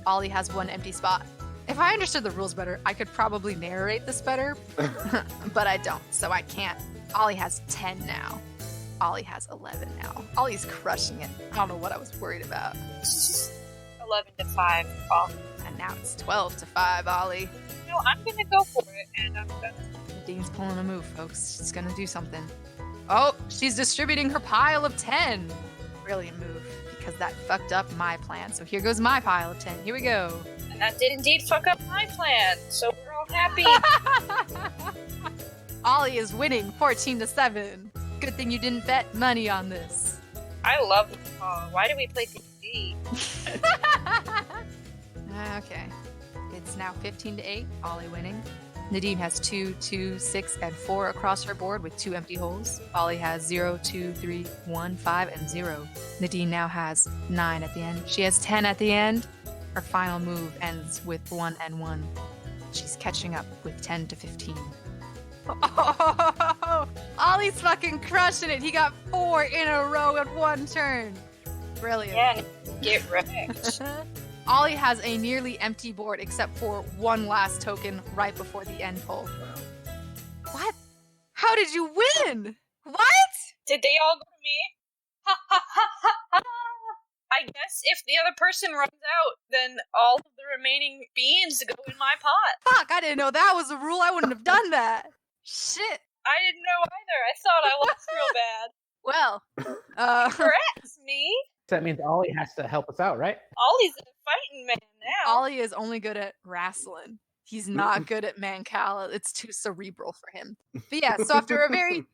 Ollie has 1 empty spot. If I understood the rules better, I could probably narrate this better, but I don't, so I can't. Ollie has 10 now. Ollie has 11 now. Ollie's crushing it. I don't know what I was worried about. 11 to 5. Oh. And now it's 12 to 5, Ollie. No, I'm gonna go for it, and I'm gonna... Nadine's pulling a move, folks. She's gonna do something. Oh, she's distributing her pile of 10. Brilliant move, because that fucked up my plan. So here goes my pile of 10. Here we go. And that did indeed fuck up my plan, so we're all happy. Ollie is winning 14-7. Good thing you didn't bet money on this. I love the why do we play D&D? Okay. It's now 15-8. Ollie winning. Nadine has 2, 2, 6, and 4 across her board with 2 empty holes. Ollie has 0, 2, 3, 1, 5, and 0. Nadine now has 9 at the end. She has 10 at the end. Her final move ends with 1 and 1. She's catching up with 10 to 15. Oh, Ollie's fucking crushing it. He got 4 in a row in 1 turn. Brilliant. Yeah, get wrecked. Ollie has a nearly empty board except for 1 last token right before the end hole. What? How did you win? What? Did they all go to me? Ha ha ha ha ha! I guess if the other person runs out, then all of the remaining beans go in my pot. Fuck, I didn't know that was a rule. I wouldn't have done that. Shit. I didn't know either. I thought I lost real bad. Well, Correct me. So that means Ollie has to help us out, right? Ollie's a fighting man now. Ollie is only good at wrestling. He's not good at Mancala. It's too cerebral for him. But yeah, so after a very...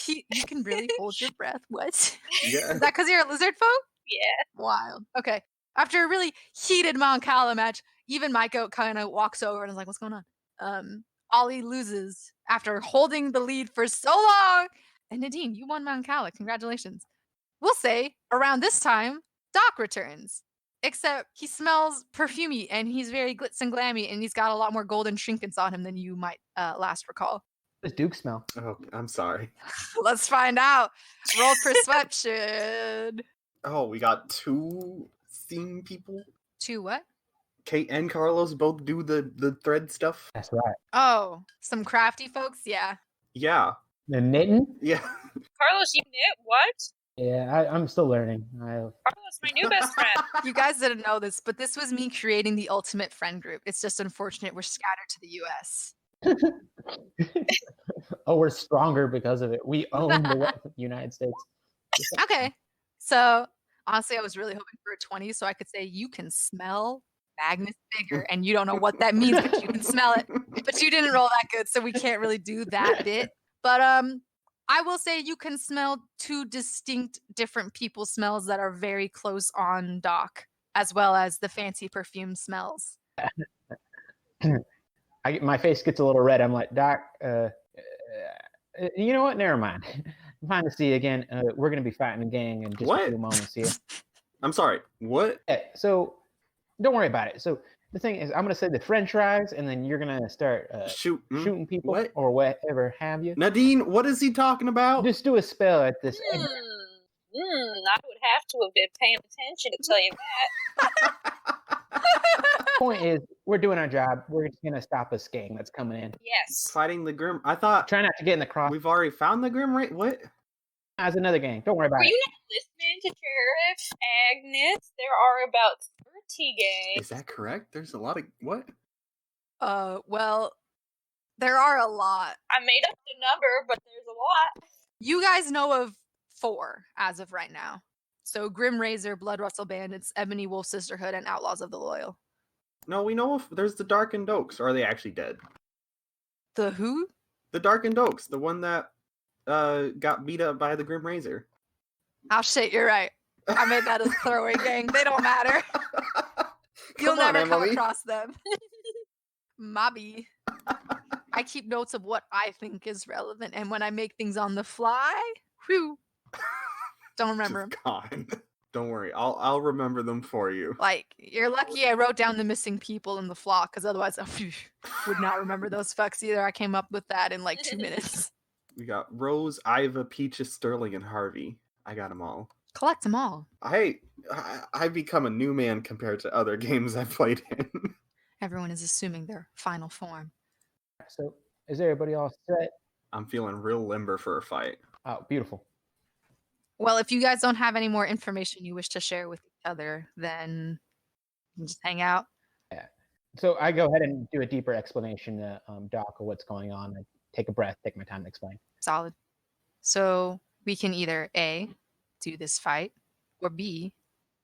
you can really hold your breath. What? Yeah. Is that because you're a lizard folk? Yeah. Wild. Okay. After a really heated Mancala match, even Maiko kind of walks over and is like, what's going on? Ollie loses after holding the lead for so long. And Nadine, you won Mancala. Congratulations. We'll say around this time, Doc returns. Except he smells perfumey and he's very glitz and glammy and he's got a lot more golden trinkets on him than you might last recall. What does Duke smell? Oh, I'm sorry. Let's find out. Roll perception. Oh, we got 2 theme people. 2 what? Kate and Carlos both do the thread stuff. That's right. Oh, some crafty folks? Yeah. Yeah. The knitting? Yeah. Carlos, you knit? What? Yeah, I'm still learning. Carlos, my new best friend. You guys didn't know this, but this was me creating the ultimate friend group. It's just unfortunate we're scattered to the US. Oh, we're stronger because of it. We own the United States. Okay. So, honestly, I was really hoping for a 20 so I could say you can smell Magnus bigger, and you don't know what that means, but you can smell it. But you didn't roll that good, so we can't really do that bit. But I will say you can smell 2 distinct different people smells that are very close on Doc, as well as the fancy perfume smells. My face gets a little red. I'm like, Doc, you know what? Never mind. I'm fine to see you again. We're going to be fighting a gang in just a few moments here. I'm sorry. What? Yeah, so don't worry about it. So the thing is, I'm going to say the French fries, and then you're going to start shooting people or whatever have you. Nadine, what is he talking about? Just do a spell at this. I would have to have been paying attention to tell you that. Point is, we're doing our job. We're just going to stop this gang that's coming in. Yes. Fighting the Grim. I thought. Try not to get in the cross. We've already found the Grim Race. What? As another gang. Don't worry about Were it. you not listening to Sheriff Agnes? There are about 30 gangs. Is that correct? There's a lot of what? Well, there are a lot. I made up the number, but there's a lot. You guys know of 4 as of right now. So Grim Razor, Blood Rustle Bandits, Ebony Wolf Sisterhood, and Outlaws of the Loyal. No, we know if there's the Darkened Oaks. Or are they actually dead? The who? The Darkened Oaks, the one that got beat up by the Grim Razor. Oh shit, you're right. I made that as throwaway gang. They don't matter. You'll never come across them. Mobby. I keep notes of what I think is relevant, and when I make things on the fly, whew, don't remember them. Gone. Don't worry, I'll remember them for you. Like, you're lucky I wrote down the missing people in the flock, because otherwise I would not remember those fucks either. I came up with that in like 2 minutes. We got Rose, Iva, Peaches, Sterling, and Harvey. I got them all. Collect them all. I've become a new man compared to other games I've played in. Everyone is assuming their final form. So, is everybody all set? I'm feeling real limber for a fight. Oh, beautiful. Well, if you guys don't have any more information you wish to share with each other, then you can just hang out. Yeah. So I go ahead and do a deeper explanation to Doc of what's going on. I take a breath, take my time to explain. Solid. So we can either A, do this fight, or B,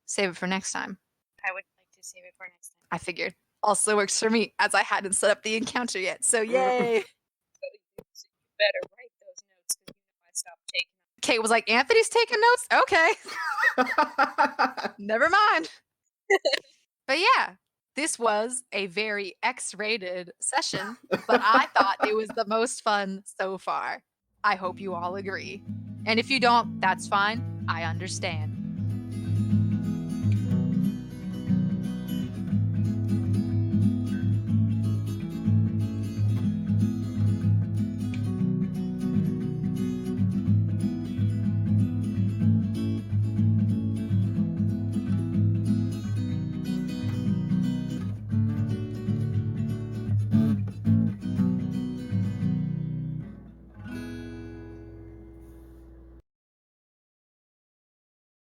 Save it for next time. I would like to save it for next time. I figured. Also works for me, as I hadn't set up the encounter yet, so yay! So you better write those notes because I stopped taking them. Kate was like, Anthony's taking notes? Okay. Never mind. But yeah, this was a very X-rated session, but I thought it was the most fun so far. I hope you all agree. And if you don't, that's fine. I understand.